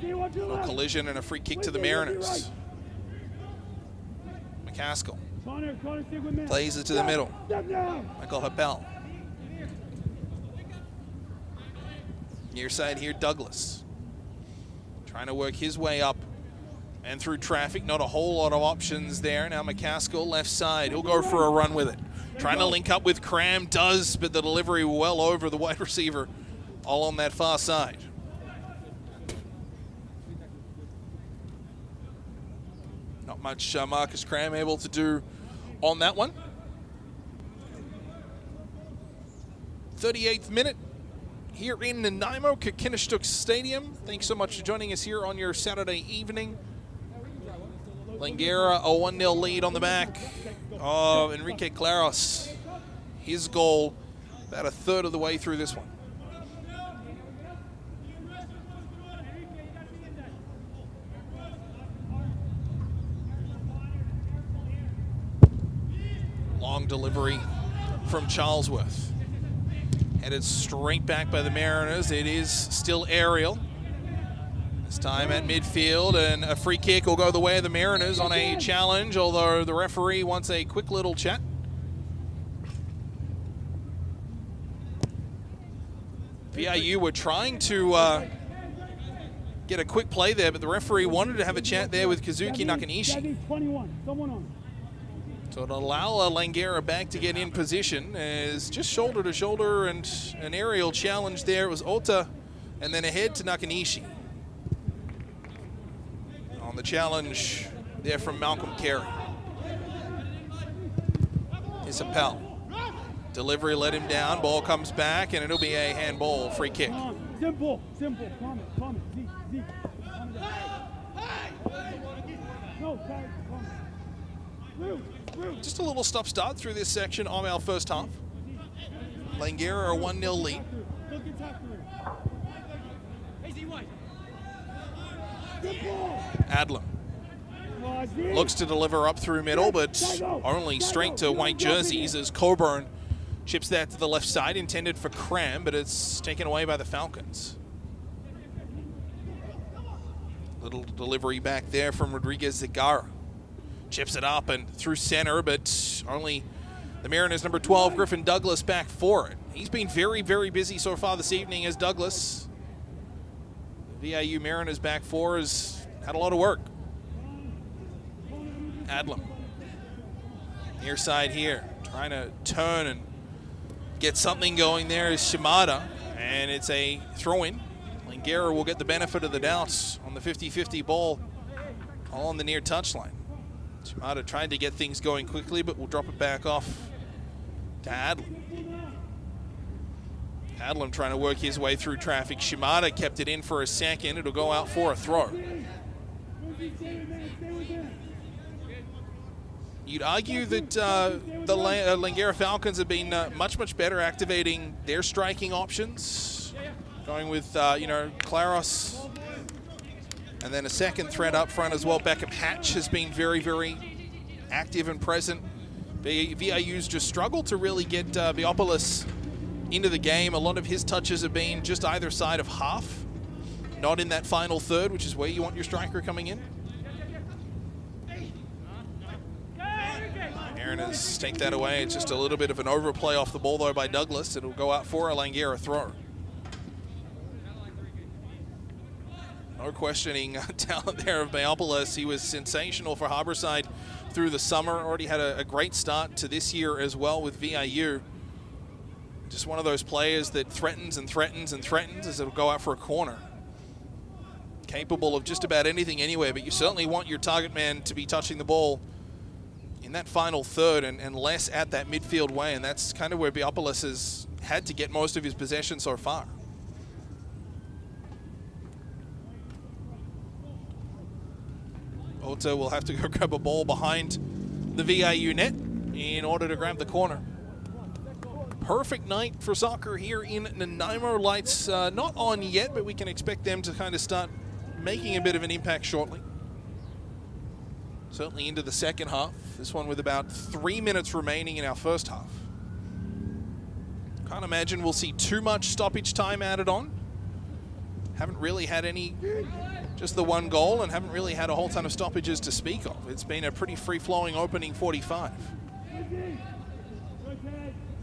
A collision and a free kick to the Mariners. McCaskill plays it to the middle. Michael Happel. Near side here, Douglas. Trying to work his way up and through traffic. Not a whole lot of options there. Now McCaskill, left side. He'll go for a run with it. Trying to link up with Cram, does, but the delivery well over the wide receiver, all on that far side. Not much Marcus Cram able to do on that one. 38th minute here in Nanaimo, Kakinishtuk Stadium. Thanks so much for joining us here on your Saturday evening. Langara, a 1-0 lead on the back of Enrique Claros. His goal about a third of the way through this one. Long delivery from Charlesworth. Headed straight back by the Mariners. It is still aerial. This time at midfield, and a free kick will go the way of the Mariners on a challenge, although the referee wants a quick little chat. VIU were trying to get a quick play there, but the referee wanted to have a chat there with Kazuki Nakanishi. So it'll allow Langara back to get in position as just shoulder to shoulder and an aerial challenge there. It was Ota and then ahead to Nakanishi. On the challenge there from Malcolm Carey. Here's Appel. Delivery let him down. Ball comes back and it'll be a handball free kick. Simple. Comment. Zeke. No, Just a little stop-start through this section of our first half. Langara a 1-0 lead. Adlam looks to deliver up through middle, but only straight to white jerseys as Coburn chips that to the left side, intended for Cram, but it's taken away by the Falcons. Little delivery back there from Rodriguez Zagara. Chips it up and through center, but only the Mariners' number 12, Griffin Douglas, back for it. He's been very, very busy so far this evening as Douglas. The VIU Mariners back four has had a lot of work. Adlam. Near side here, trying to turn and get something going there is Shimada, and it's a throw-in. Langara will get the benefit of the doubt on the 50-50 ball, all on the near touchline. Shimada tried to get things going quickly, but will drop it back off to Adlam. Adlam trying to work his way through traffic. Shimada kept it in for a second. It'll go out for a throw. You'd argue that the Langara Falcons have been much better activating their striking options. Going with, Claros. And then a second threat up front as well. Beckham Hatch has been very, very active and present. VIU's just struggled to really get Viopolis into the game. A lot of his touches have been just either side of half, not in that final third, which is where you want your striker coming in. Mariners take that away. It's just a little bit of an overplay off the ball, though, by Douglas. It'll go out for a Langara throw. No questioning talent there of Viopolis. He was sensational for Harborside through the summer. Already had a great start to this year as well with VIU. Just one of those players that threatens and threatens and threatens as it'll go out for a corner. Capable of just about anything anywhere, but you certainly want your target man to be touching the ball in that final third and less at that midfield way, and that's kind of where Viopolis has had to get most of his possession so far. Ota will have to go grab a ball behind the VIU net in order to grab the corner. perfect night for soccer here in Nanaimo. Lights not on yet, but we can expect them to kind of start making a bit of an impact shortly. Certainly into the second half. This one with about 3 minutes remaining in our first half. Can't imagine we'll see too much stoppage time added on. Haven't really had any, just the one goal, and haven't really had a whole ton of stoppages to speak of. It's been a pretty free-flowing opening 45.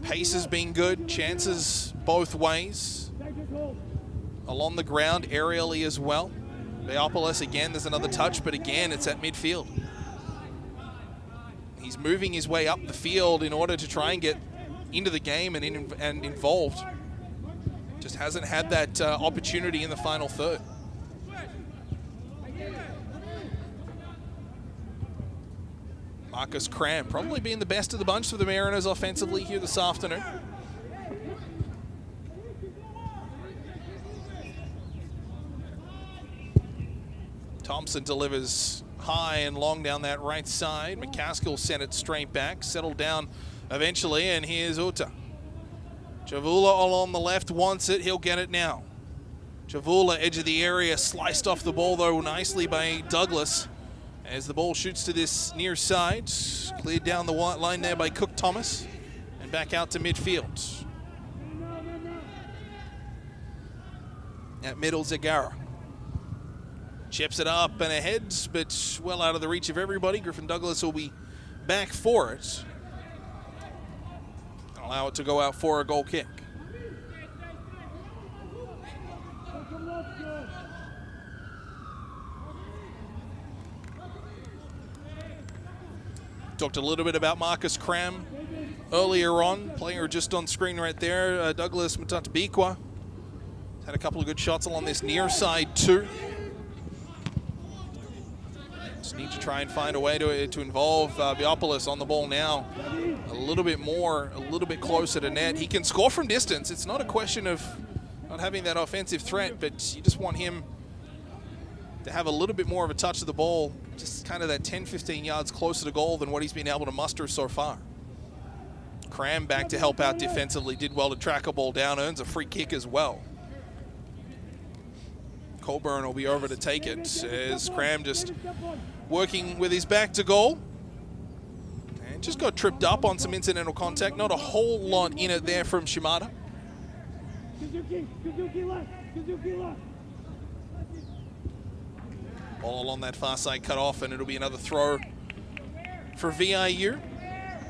Pace has been good, chances both ways. Along the ground, aerially as well. Veopolis, again, there's another touch, but again, it's at midfield. He's moving his way up the field in order to try and get into the game and involved. Just hasn't had that opportunity in the final third. Marcus Cram probably being the best of the bunch for the Mariners offensively here this afternoon. Thompson delivers high and long down that right side. McCaskill sent it straight back, settled down eventually, and here's Uta. Chavula along the left wants it, he'll get it now. Chavula, edge of the area, sliced off the ball though nicely by Douglas. As the ball shoots to this near side, cleared down the white line there by Cook Thomas, and back out to midfield. At middle, Zagara. Chips it up and ahead, but well out of the reach of everybody. Griffin Douglas will be back for it. Allow it to go out for a goal kick. Talked a little bit about Marcus Cram earlier on. Player just on screen right there, Douglas Matatabikwa. Had a couple of good shots along this near side too. Just need to try and find a way to involve Veopolis on the ball now. A little bit more, a little bit closer to net. He can score from distance. It's not a question of not having that offensive threat, but you just want him to have a little bit more of a touch of the ball, just kind of that 10-15 yards closer to goal than what he's been able to muster so far. Cram back to help out defensively, did well to track a ball down, earns a free kick as well. Colburn will be over to take it as Cram just working with his back to goal. And just got tripped up on some incidental contact. Not a whole lot in it there from Shimada. Ball along that far side cut off, and it'll be another throw for VIU.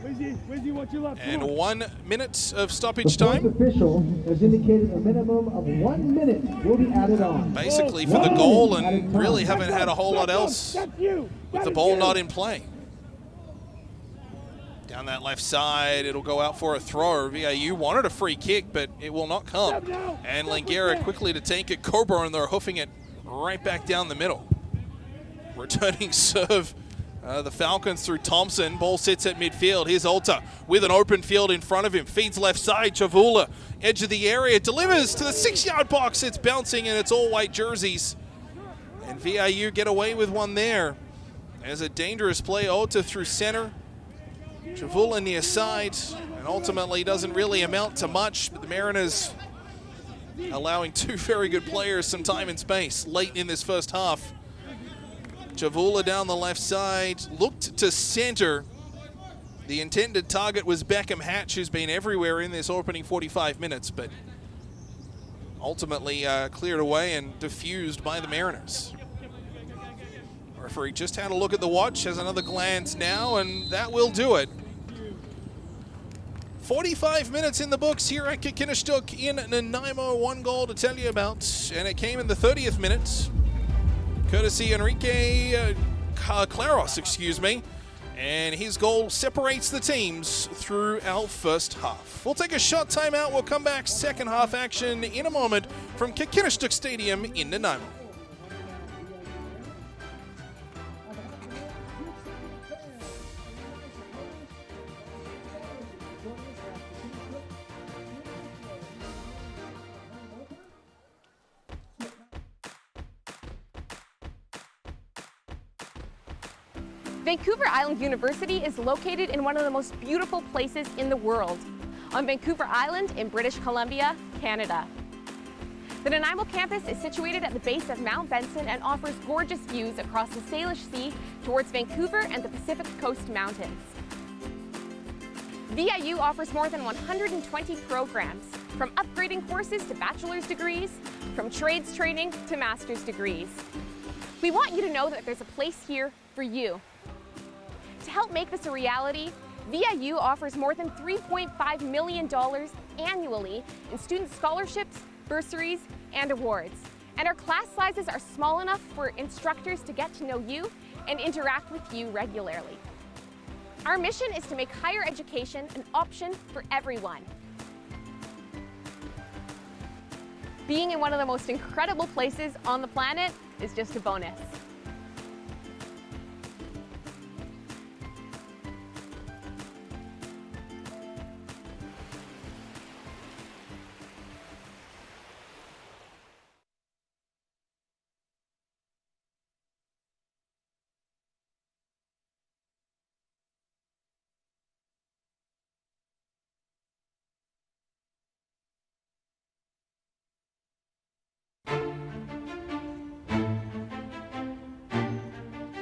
And 1 minute of stoppage time. The official has indicated a minimum of 1 minute will be added on. Basically for the goal, and really haven't had a whole lot else with the ball not in play. Down that left side, it'll go out for a throw. VIU wanted a free kick, but it will not come. And Langara quickly to take it. Coburn, they're hoofing it right back down the middle. Returning serve, the Falcons through Thompson. Ball sits at midfield. Here's Alta with an open field in front of him. Feeds left side. Chavula, edge of the area, delivers to the 6-yard box. It's bouncing, and it's all white jerseys. And VIU get away with one there. As a dangerous play, Alta through center. Chavula near side, and ultimately doesn't really amount to much. But the Mariners allowing two very good players some time and space late in this first half. Chavula down the left side, looked to center. The intended target was Beckham Hatch, who's been everywhere in this opening 45 minutes, but ultimately cleared away and diffused by the Mariners. Referee just had a look at the watch, has another glance now, and that will do it. 45 minutes in the books here at Kikinishtuk in Nanaimo. 1 goal to tell you about, and it came in the 30th minute. Courtesy Enrique Claros, excuse me. And his goal separates the teams through our first half. We'll take a short timeout. We'll come back second half action in a moment from Kikinishtuk Stadium in Nanaimo. Vancouver Island University is located in one of the most beautiful places in the world. on Vancouver Island in British Columbia, Canada. The Nanaimo campus is situated at the base of Mount Benson and offers gorgeous views across the Salish Sea towards Vancouver and the Pacific Coast Mountains. VIU offers more than 120 programs, from upgrading courses to bachelor's degrees, from trades training to master's degrees. We want you to know that there's a place here for you. To help make this a reality, VIU offers more than $3.5 million annually in student scholarships, bursaries, and awards. And our class sizes are small enough for instructors to get to know you and interact with you regularly. Our mission is to make higher education an option for everyone. Being in one of the most incredible places on the planet is just a bonus.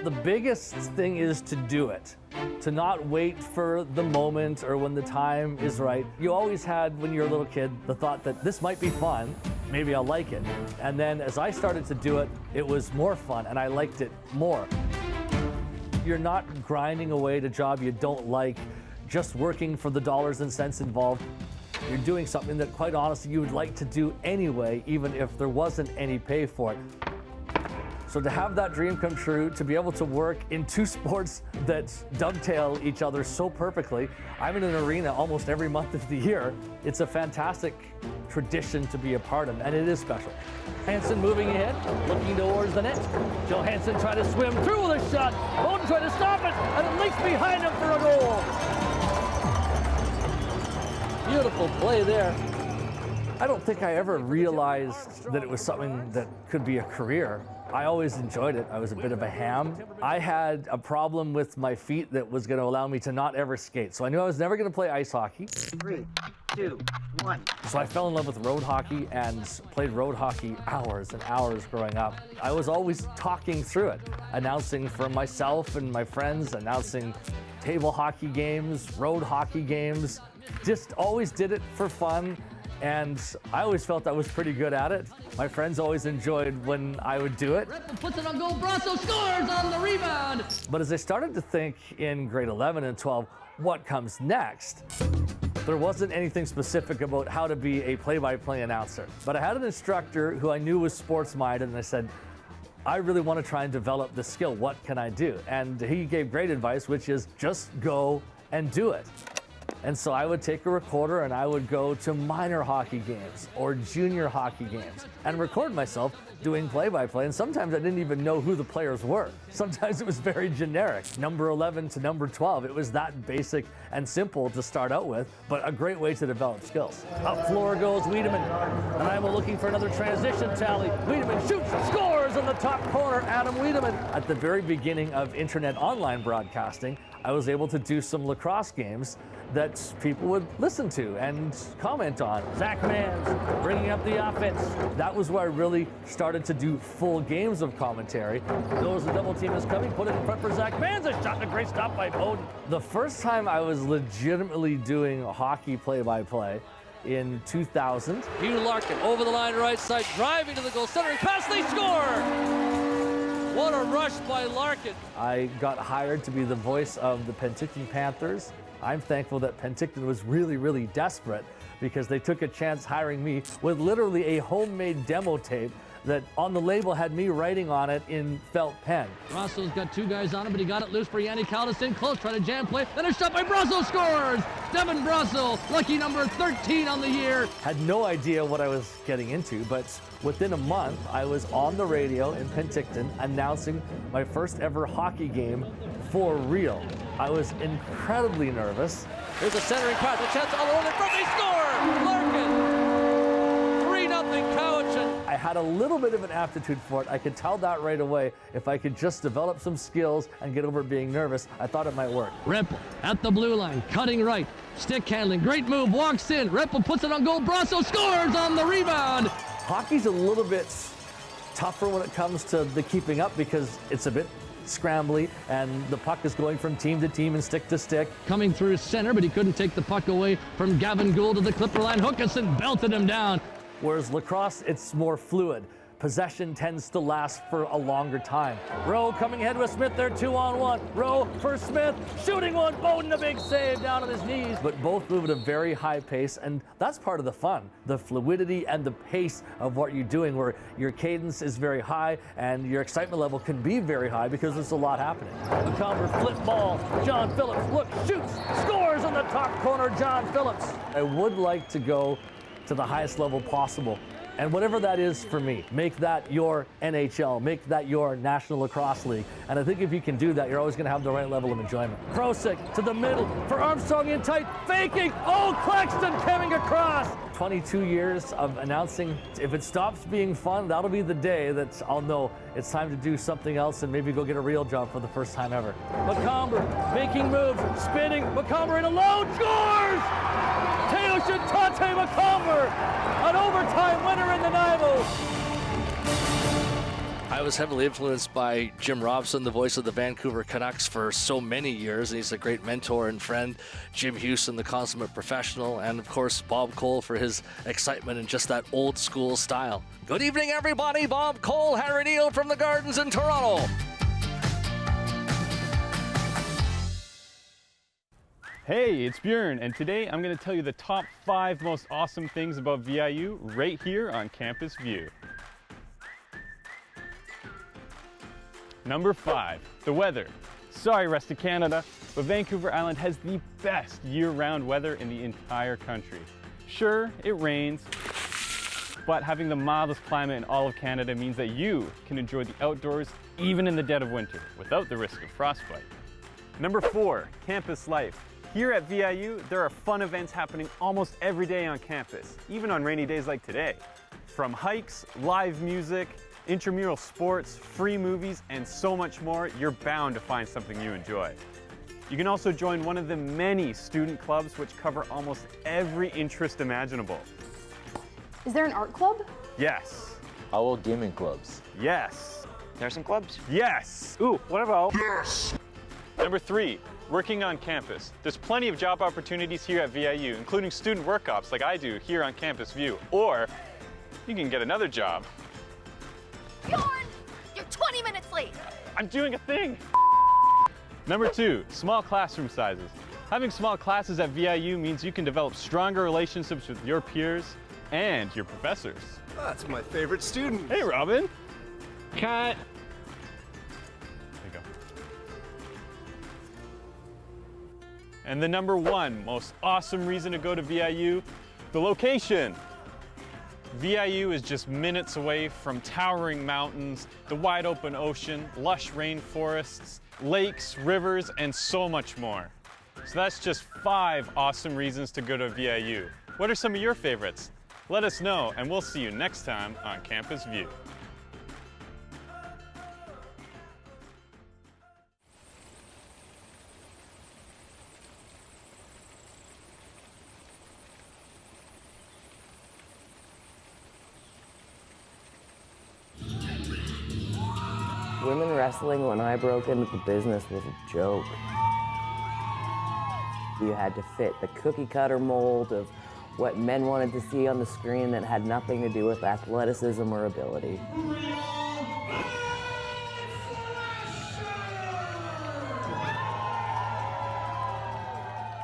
The biggest thing is to do it, to not wait for the moment or when the time is right. You always had, when you're a little kid, the thought that this might be fun, maybe I'll like it. And then as I started to do it, it was more fun and I liked it more. You're not grinding away at a job you don't like, just working for the dollars and cents involved. You're doing something that, quite honestly, you would like to do anyway, even if there wasn't any pay for it. So to have that dream come true, to be able to work in two sports that dovetail each other so perfectly, I'm in an arena almost every month of the year. It's a fantastic tradition to be a part of, and it is special. Hansen moving ahead, looking towards the net. Johansson trying to swim through the shot. Bowden trying to stop it, and it leaks behind him for a goal. Beautiful play there. I don't think I ever realized that it was something that could be a career. I always enjoyed it. I was a bit of a ham. I had a problem with my feet that was going to allow me to not ever skate. So I knew I was never going to play ice hockey. 3, 2, 1. So I fell in love with road hockey and played road hockey hours and hours growing up. I was always talking through it, announcing for myself and my friends, announcing table hockey games, road hockey games. Just always did it for fun. And I always felt I was pretty good at it. My friends always enjoyed when I would do it. Puts it on goal, Brasso scores on the rebound! But as I started to think in grade 11 and 12, what comes next? There wasn't anything specific about how to be a play-by-play announcer. But I had an instructor who I knew was sports-minded, and I said, I really want to try and develop this skill. What can I do? And he gave great advice, which is just go and do it. And so I would take a recorder and I would go to minor hockey games or junior hockey games and record myself doing play-by-play. And sometimes I didn't even know who the players were. Sometimes it was very generic. Number 11 to number 12. It was that basic and simple to start out with, but a great way to develop skills. Up floor goes Wiedemann. And I'm looking for another transition tally. Wiedemann shoots, scores in the top corner, Adam Wiedemann. At the very beginning of internet online broadcasting, I was able to do some lacrosse games that people would listen to and comment on. Zach Mans bringing up the offense. That was where I really started to do full games of commentary. Knows the double team is coming, put it in front for Zach Mans. A shot, a great stop by Bowden. The first time I was legitimately doing hockey play-by-play in 2000. Hugh Larkin over the line right side, driving to the goal, centering pass, they score! What a rush by Larkin. I got hired to be the voice of the Penticton Panthers. I'm thankful that Penticton was really, really desperate because they took a chance hiring me with literally a homemade demo tape that on the label had me writing on it in felt pen. Brasso's got two guys on him, but he got it loose for Yanni Caldas in close, trying to jam play, then a shot by Brasso scores! Devin Brasso, lucky number 13 on the year. Had no idea what I was getting into, but within a month, I was on the radio in Penticton announcing my first ever hockey game for real. I was incredibly nervous. There's a centering pass, a chance all over the front, they score! Larkin! 3-0 Cowichan. I had a little bit of an aptitude for it. I could tell that right away. If I could just develop some skills and get over being nervous, I thought it might work. Rempel at the blue line, cutting right. Stick handling, great move, walks in, Reppel puts it on goal, Brasso scores on the rebound. Hockey's a little bit tougher when it comes to the keeping up because it's a bit scrambly and the puck is going from team to team and stick to stick. Coming through center, but he couldn't take the puck away from Gavin Gould to the Clipper line. Hookinson belted him down. Whereas lacrosse, it's more fluid. Possession tends to last for a longer time. Rowe coming ahead with Smith there, 2-on-1. Rowe for Smith, shooting one, Bowden a big save down on his knees. But both move at a very high pace, and that's part of the fun. The fluidity and the pace of what you're doing, where your cadence is very high and your excitement level can be very high because there's a lot happening. McComber flip ball, John Phillips, look, shoots, scores in the top corner, John Phillips. I would like to go to the highest level possible. And whatever that is for me, make that your NHL, make that your National Lacrosse League. And I think if you can do that, you're always going to have the right level of enjoyment. Krosick to the middle for Armstrong in tight, faking. Oh, Claxton coming across. 22 years of announcing. If it stops being fun, that'll be the day that I'll know it's time to do something else and maybe go get a real job for the first time ever. McComber making moves, spinning, McComber in alone, scores! Teoshin Tate McComber, an overtime winner in Nanaimo. I was heavily influenced by Jim Robson, the voice of the Vancouver Canucks for so many years, and he's a great mentor and friend. Jim Houston, the consummate professional, and of course Bob Cole for his excitement and just that old school style. Good evening, everybody. Bob Cole, Harry Neal from the Gardens in Toronto. Hey, it's Bjorn, and today I'm going to tell you the top 5 most awesome things about VIU right here on Campus View. Number 5, the weather. Sorry, rest of Canada, but Vancouver Island has the best year-round weather in the entire country. Sure, it rains, but having the mildest climate in all of Canada means that you can enjoy the outdoors even in the dead of winter without the risk of frostbite. Number 4, campus life. Here at VIU, there are fun events happening almost every day on campus, even on rainy days like today. From hikes, live music, intramural sports, free movies, and so much more, you're bound to find something you enjoy. You can also join one of the many student clubs which cover almost every interest imaginable. Is there an art club? Yes. How about gaming clubs? Yes. Nursing clubs? Yes. Ooh, what about? Yes. Number 3, working on campus. There's plenty of job opportunities here at VIU, including student work ops like I do here on Campus View. Or you can get another job. Bjorn, you're 20 minutes late. I'm doing a thing. Number 2, small classroom sizes. Having small classes at VIU means you can develop stronger relationships with your peers and your professors. That's my favorite student. Hey, Robin. Cut. And the number 1 most awesome reason to go to VIU, the location. VIU is just minutes away from towering mountains, the wide open ocean, lush rainforests, lakes, rivers, and so much more. So that's just 5 awesome reasons to go to VIU. What are some of your favorites? Let us know, and we'll see you next time on Campus View. Women wrestling when I broke into the business was a joke. You had to fit the cookie cutter mold of what men wanted to see on the screen that had nothing to do with athleticism or ability.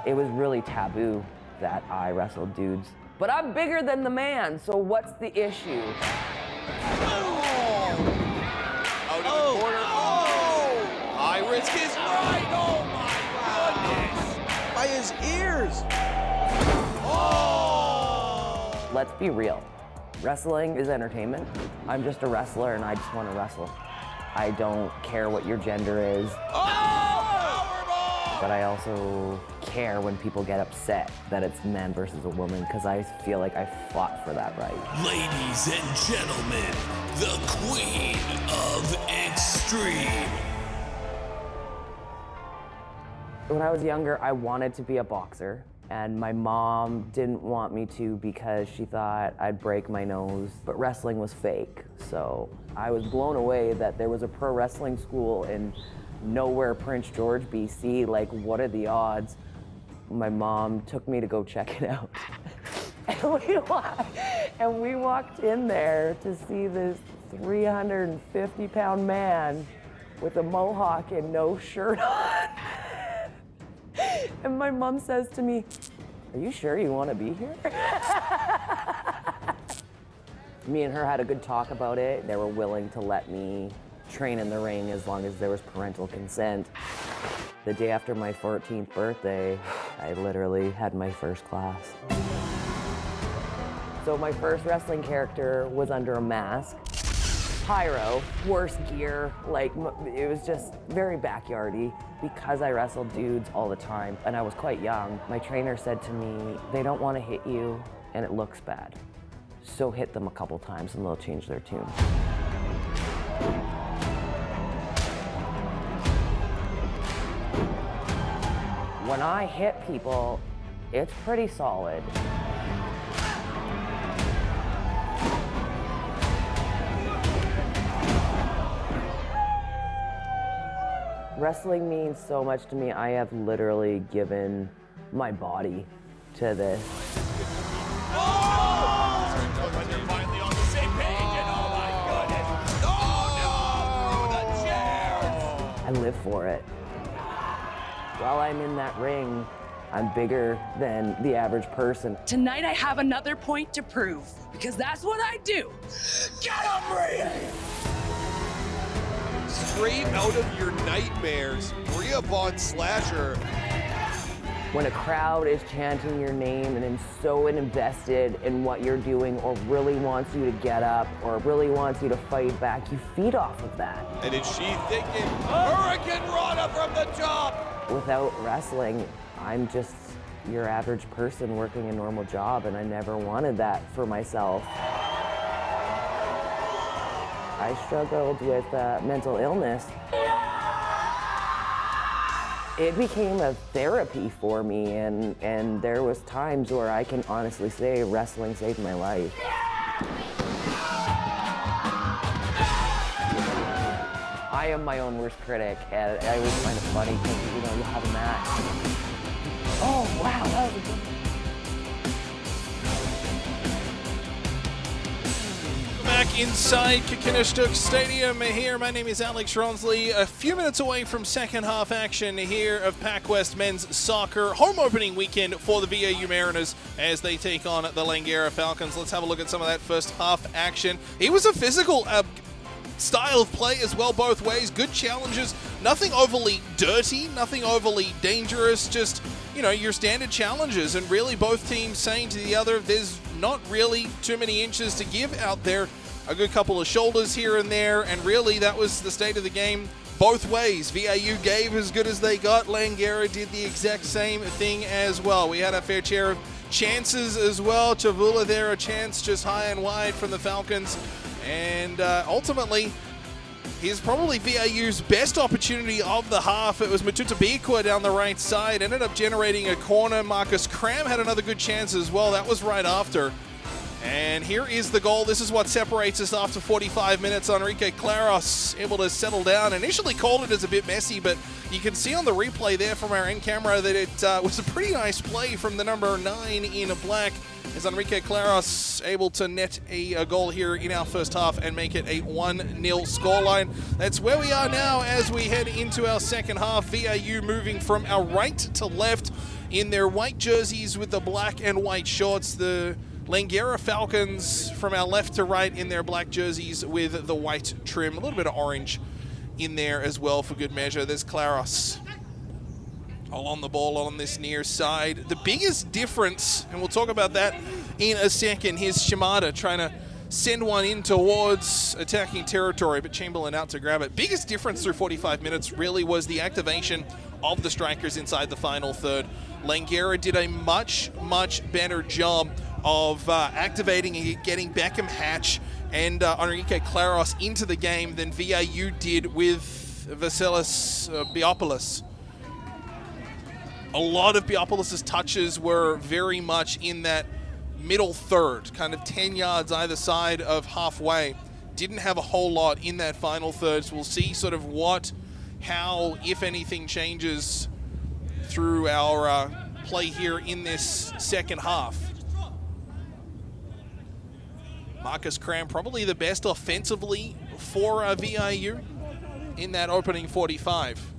It was really taboo that I wrestled dudes. But I'm bigger than the man, so what's the issue? Out of the corner. Oh! High risk is right. Oh my goodness! By his ears. Oh! Let's be real. Wrestling is entertainment. I'm just a wrestler and I just want to wrestle. I don't care what your gender is. But I also care when people get upset that it's man versus a woman, because I feel like I fought for that right. Ladies and gentlemen, the Queen of Extreme. When I was younger, I wanted to be a boxer. And my mom didn't want me to because she thought I'd break my nose, but wrestling was fake. So I was blown away that there was a pro wrestling school in nowhere Prince George, BC. Like, what are the odds? My mom took me to go check it out. and we walked in there to see this 350-pound man with a mohawk and no shirt on. And my mom says to me, "Are you sure you want to be here?" Me and her had a good talk about it. They were willing to let me train in the ring as long as there was parental consent. The day after my 14th birthday, I literally had my first class. So my first wrestling character was under a mask. Pyro, worse gear, like it was just very backyardy because I wrestled dudes all the time and I was quite young. My trainer said to me, "They don't want to hit you and it looks bad. So hit them a couple times and they'll change their tune." When I hit people, it's pretty solid. Wrestling means so much to me. I have literally given my body to this. When they're finally on the same page, and oh my goodness! Oh no! The chairs! I live for it. While I'm in that ring, I'm bigger than the average person. Tonight I have another point to prove, because that's what I do. Get up, Bria! Straight out of your nightmares, Bria Von Slasher. When a crowd is chanting your name and is so invested in what you're doing or really wants you to get up or really wants you to fight back, you feed off of that. And is she thinking, Hurricane Rana from the top? Without wrestling, I'm just your average person working a normal job, and I never wanted that for myself. I struggled with mental illness. It became a therapy for me, and there was times where I can honestly say wrestling saved my life. I am my own worst critic, and I always find it funny because, you know, you have a match. Oh, wow, that was a good one. Back inside Kakinishtuk Stadium here. My name is Alex Ronsley. A few minutes away from second half action here of PACWEST men's soccer. Home opening weekend for the VIU Mariners as they take on the Langara Falcons. Let's have a look at some of that first half action. It was a physical style of play as well, both ways. Good challenges. Nothing overly dirty, nothing overly dangerous. Just, you know, your standard challenges. And really both teams saying to the other, there's not really too many inches to give out there. A good couple of shoulders here and there, and really that was the state of the game both ways. VIU gave as good as they got. Langara did the exact same thing as well. We had a fair share of chances as well. Chavula there, a chance just high and wide from the Falcons. And ultimately, here's probably VIU's best opportunity of the half. It was Matuta Bikwa down the right side. Ended up generating a corner. Marcus Cram had another good chance as well. That was right after. And here is the goal. This is what separates us after 45 minutes. Enrique Claros able to settle down. Initially called it as a bit messy, but you can see on the replay there from our end camera that it was a pretty nice play from the number 9 in black. As Enrique Claros able to net a goal here in our first half and make it a 1-0 scoreline. That's where we are now as we head into our second half. VIU moving from our right to left in their white jerseys with the black and white shorts. The Langara Falcons from our left to right in their black jerseys with the white trim. A little bit of orange in there as well for good measure. There's Claros all on the ball on this near side. The biggest difference, and we'll talk about that in a second, here's Shimada trying to send one in towards attacking territory, but Chamberlain out to grab it. Biggest difference through 45 minutes really was the activation of the strikers inside the final third. Langara did a much, much better job of activating and getting Beckham Hatch and Enrique Claros into the game than VIU did with Vasilis Biopoulos. A lot of Biopolis' touches were very much in that middle third, kind of 10 yards either side of halfway. Didn't have a whole lot in that final third, so we'll see sort of what, how, if anything, changes through our play here in this second half. Marcus Cram probably the best offensively for VIU in that opening 45.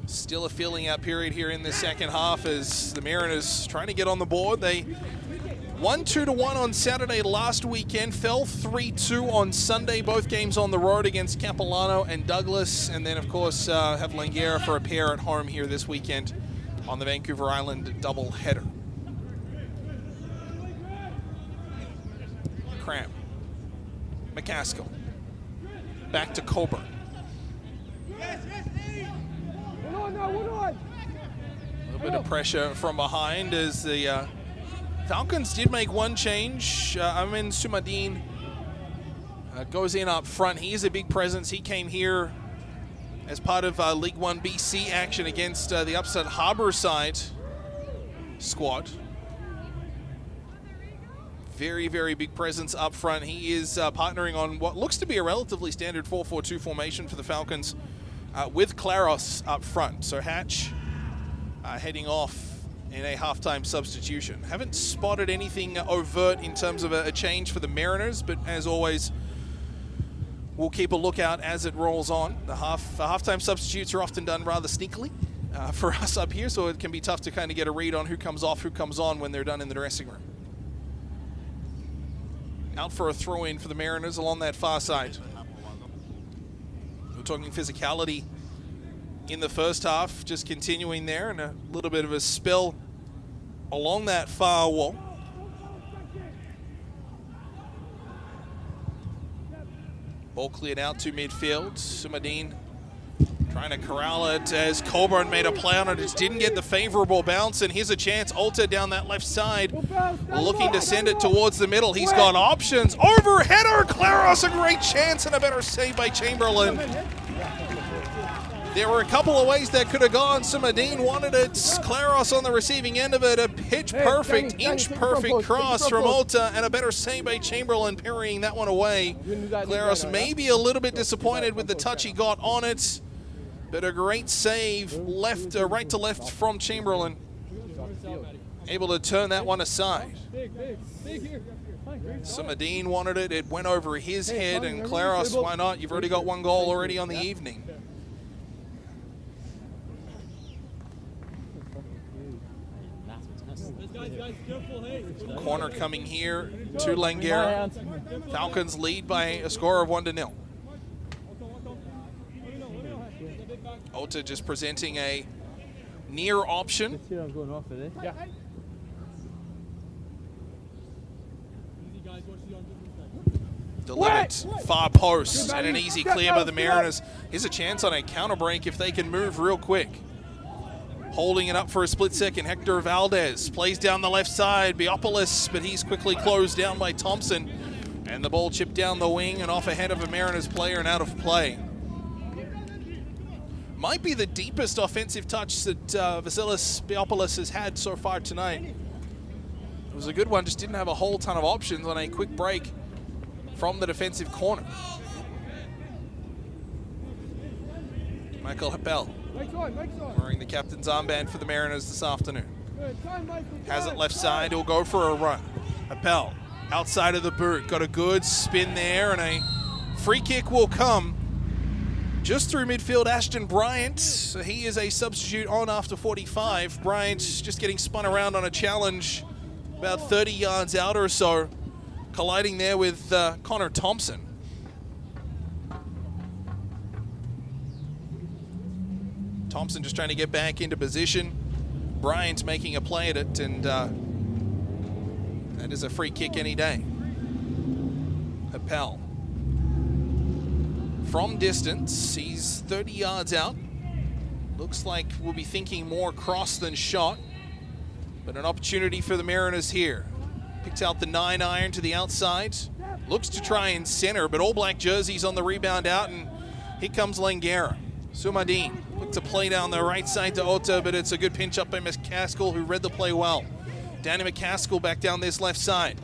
Still a filling out period here in the second half as the Mariners trying to get on the board. They won 2-1 on Saturday last weekend, fell 3-2 on Sunday, both games on the road against Capilano and Douglas, and then of course have Langara for a pair at home here this weekend on the Vancouver Island doubleheader. Cram, McCaskill, back to Coburn. A little bit of pressure from behind as the Falcons did make one change. Amin Sumadin goes in up front. He is a big presence. He came here as part of League One BC action against the upset Harborside squad. Very, very big presence up front. He is partnering on what looks to be a relatively standard 4-4-2 formation for the Falcons with Claros up front. So Hatch heading off in a halftime substitution. Haven't spotted anything overt in terms of a change for the Mariners, but as always, we'll keep a lookout as it rolls on. The halftime substitutes are often done rather sneakily for us up here, so it can be tough to kind of get a read on who comes off, who comes on when they're done in the dressing room. Out for a throw-in for the Mariners along that far side. We're talking physicality in the first half, just continuing there, and a little bit of a spill along that far wall. Ball cleared out to midfield. Sumadin trying to corral it as Coburn made a play on it. Just didn't get the favorable bounce, and here's a chance. Alta down that left side, looking to send it towards the middle. He's got options. Over header, Claros, a great chance and a better save by Chamberlain. There were a couple of ways that could have gone. Sumadin wanted it. Claros on the receiving end of it. A pitch-perfect, inch-perfect cross from Alta and a better save by Chamberlain, parrying that one away. Claros maybe a little bit disappointed with the touch he got on it, but a great save left, right to left from Chamberlain. Able to turn that one aside. Sumadin wanted it. It went over his head, and Claros, why not? You've already got one goal already on the evening. Corner coming here to Langara. Falcons lead by a score of 1-0. Ota just presenting a near option. Delivered far post and an easy clear by the Mariners. Here's a chance on a counter break if they can move real quick. Holding it up for a split second, Hector Valdez plays down the left side, Biopolis, but he's quickly closed down by Thompson. And the ball chipped down the wing and off ahead of a Mariners player and out of play. Might be the deepest offensive touch that Vasilis Biopolis has had so far tonight. It was a good one, just didn't have a whole ton of options on a quick break from the defensive corner. Michael Happel wearing the captain's armband for the Mariners this afternoon. Has it left side, he'll go for a run. Happel outside of the boot, got a good spin there, and a free kick will come just through midfield. Ashton Bryant, so he is a substitute on after 45. Bryant just getting spun around on a challenge about 30 yards out or so, colliding there with Connor Thompson. Thompson just trying to get back into position. Bryant's making a play at it, and that is a free kick any day. Happel. From distance, he's 30 yards out. Looks like we'll be thinking more cross than shot, but an opportunity for the Mariners here. Picked out the 9-iron to the outside. Looks to try and center, but all black jerseys on the rebound out, and here comes Langara. Sumadin looked to play down the right side to Ota, but it's a good pinch up by McCaskill, who read the play well. Danny McCaskill back down this left side.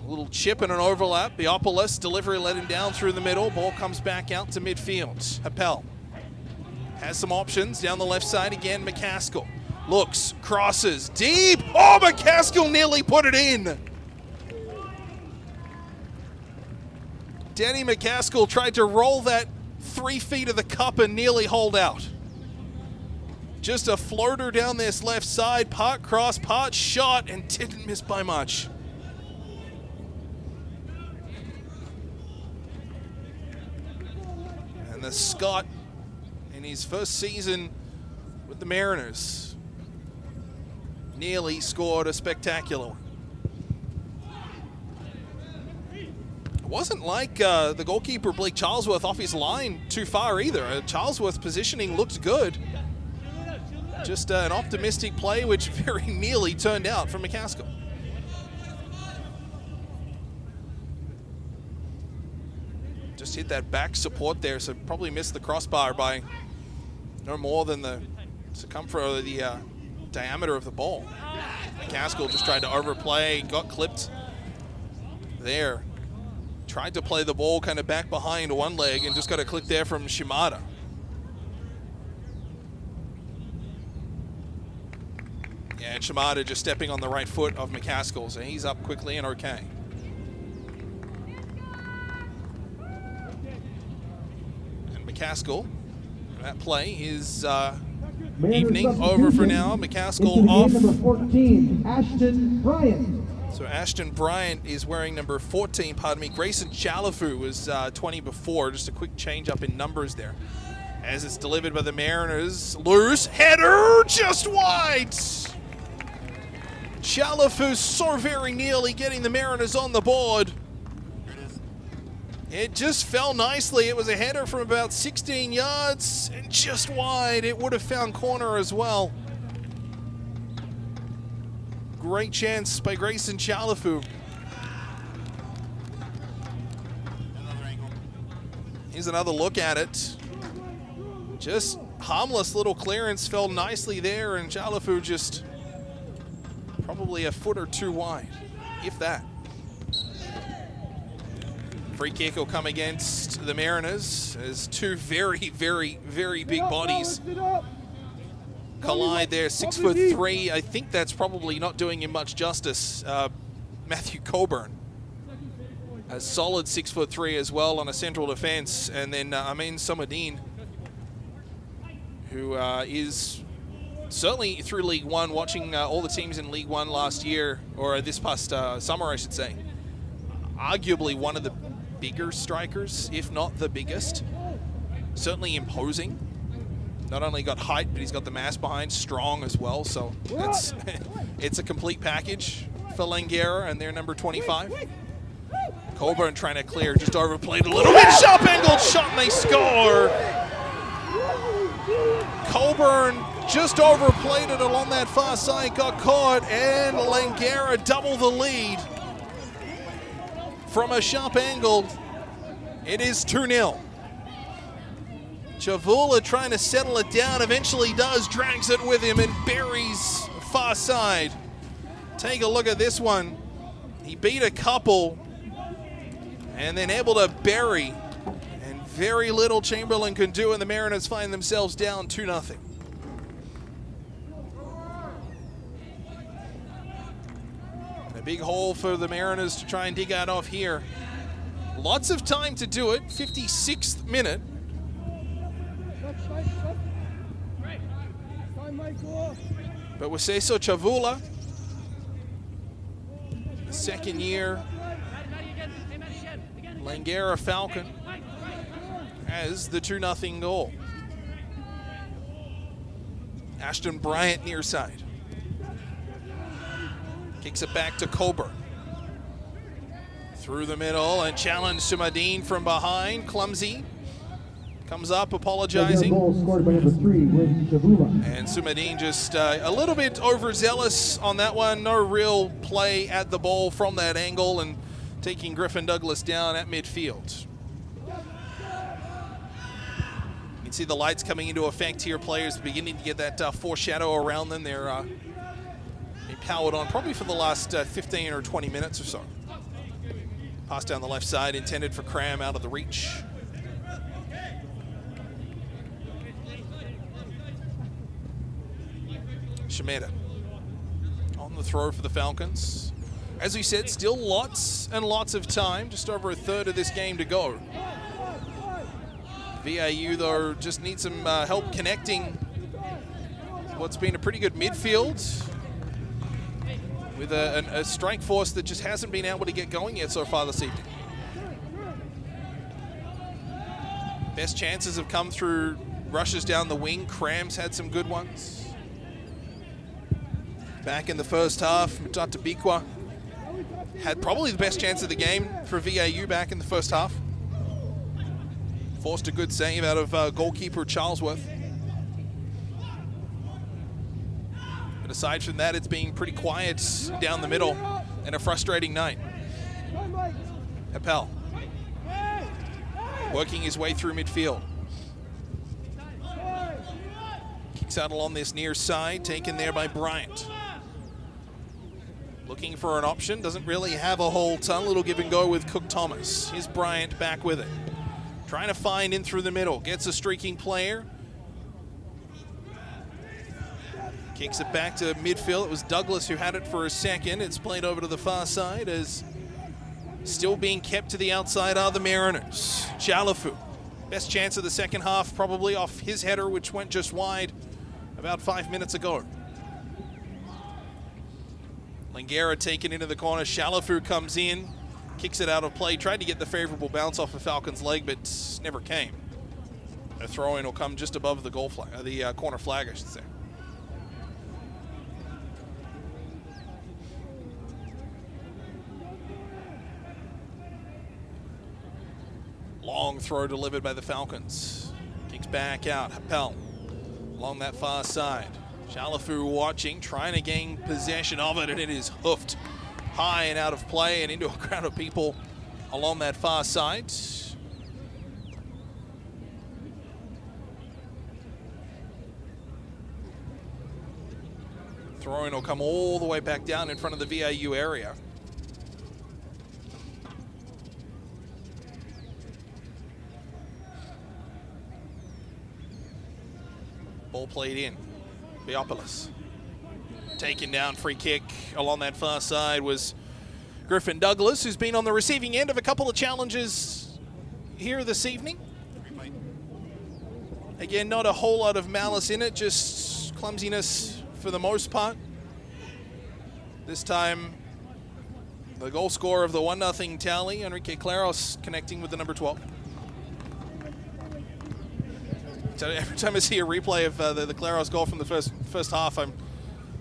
A little chip and an overlap. Biopolis, delivery let him down through the middle. Ball comes back out to midfield. Appel has some options down the left side again. McCaskill looks, crosses, deep. Oh, McCaskill nearly put it in. Danny McCaskill tried to roll that 3 feet of the cup and nearly hold out. Just a floater down this left side, part cross, part shot, and didn't miss by much. And the Scot, in his first season with the Mariners, nearly scored a spectacular one. It wasn't like the goalkeeper, Blake Charlesworth, off his line too far either. Charlesworth's positioning looked good. Just an optimistic play, which very nearly turned out from McCaskill. Just hit that back support there, so probably missed the crossbar by no more than the circumference, the diameter of the ball. McCaskill just tried to overplay, got clipped there. Tried to play the ball kind of back behind one leg and just got a click there from Shimada. Yeah, and Shimada just stepping on the right foot of McCaskill, so he's up quickly and okay. And McCaskill, that play is evening over for now. McCaskill off. Number 14, Ashton Bryant. So Ashton Bryant is wearing number 14, pardon me. Grayson Chalafu was 20 before. Just a quick change up in numbers there. As it's delivered by the Mariners. Loose header, just wide. Chalafu so very nearly getting the Mariners on the board. It just fell nicely. It was a header from about 16 yards and just wide. It would have found corner as well. Great chance by Grayson Chalafu. Here's another look at it. Just harmless little clearance, fell nicely there, and Chalafu just probably a foot or two wide, if that. Free kick will come against the Mariners as two very, very, very big bodies collide there. 6'3". I think that's probably not doing him much justice. Matthew Coburn, a solid 6'3" as well on a central defense, and then Amin Somadine, who is certainly through League One, watching all the teams in League One last year, or this past summer, I should say. Arguably one of the bigger strikers, if not the biggest. Certainly imposing. Not only got height, but he's got the mass behind, strong as well. So it's a complete package for Langara and their number 25. Coburn trying to clear, just overplayed a little bit. Sharp angled shot and they score. Coburn just overplayed it along that far side, got caught, and Langara double the lead. From a sharp angle, it is 2-0. Chavula trying to settle it down, eventually does, drags it with him and buries far side. Take a look at this one. He beat a couple and then able to bury, and very little Chamberlain can do, and the Mariners find themselves down 2-0. A big hole for the Mariners to try and dig out of here. Lots of time to do it, 56th minute. But Weseso Chavula, the second year Langara Falcon, has the 2-0 goal. Ashton Bryant near side. Kicks it back to Coburn. Through the middle and challenge Sumadine from behind. Clumsy. Comes up apologizing. Goal scored by number 3 with Chavula. And Sumadine just a little bit overzealous on that one. No real play at the ball from that angle and taking Griffin Douglas down at midfield. can see the lights coming into effect here. Players beginning to get that foreshadow around them. They're powered on probably for the last 15 or 20 minutes or so. Pass down the left side, intended for Cram, out of the reach. Shemeda on the throw for the Falcons. As we said, still lots and lots of time, just over a third of this game to go. VIU, though, just needs some help connecting what's been a pretty good midfield with a strike force that just hasn't been able to get going yet so far this evening. Best chances have come through rushes down the wing. Cram's had some good ones. Back in the first half, Mtata Bikwa had probably the best chance of the game for VIU back in the first half. Forced a good save out of goalkeeper Charlesworth. But aside from that, it's been pretty quiet down the middle and a frustrating night. Appel working his way through midfield. Kicks out along this near side, taken there by Bryant. Looking for an option, doesn't really have a whole ton. Little give and go with Cook Thomas. Here's Bryant back with it. Trying to find in through the middle. Gets a streaking player. Kicks it back to midfield. It was Douglas who had it for a second. It's played over to the far side as still being kept to the outside are the Mariners. Chalafu. Best chance of the second half probably off his header, which went just wide about 5 minutes ago. Langara taken into the corner. Chalafu comes in. Kicks it out of play. Tried to get the favorable bounce off of Falcon's leg, but never came. A throw-in will come just above the goal flag, the corner flag, I should say. Long throw delivered by the Falcons. Kicks back out. Appel along that far side. Chalafu watching, trying to gain possession of it, and it is hoofed high and out of play and into a crowd of people along that far side. Throw-in will come all the way back down in front of the VIU area. Ball played in. Biopolis. Taken down, free kick along that far side was Griffin Douglas, who's been on the receiving end of a couple of challenges here this evening. Again, not a whole lot of malice in it, just clumsiness for the most part. This time, the goal scorer of the 1-0 tally, Enrique Claros, connecting with the number 12. So every time I see a replay of the Claros goal from the first half, I'm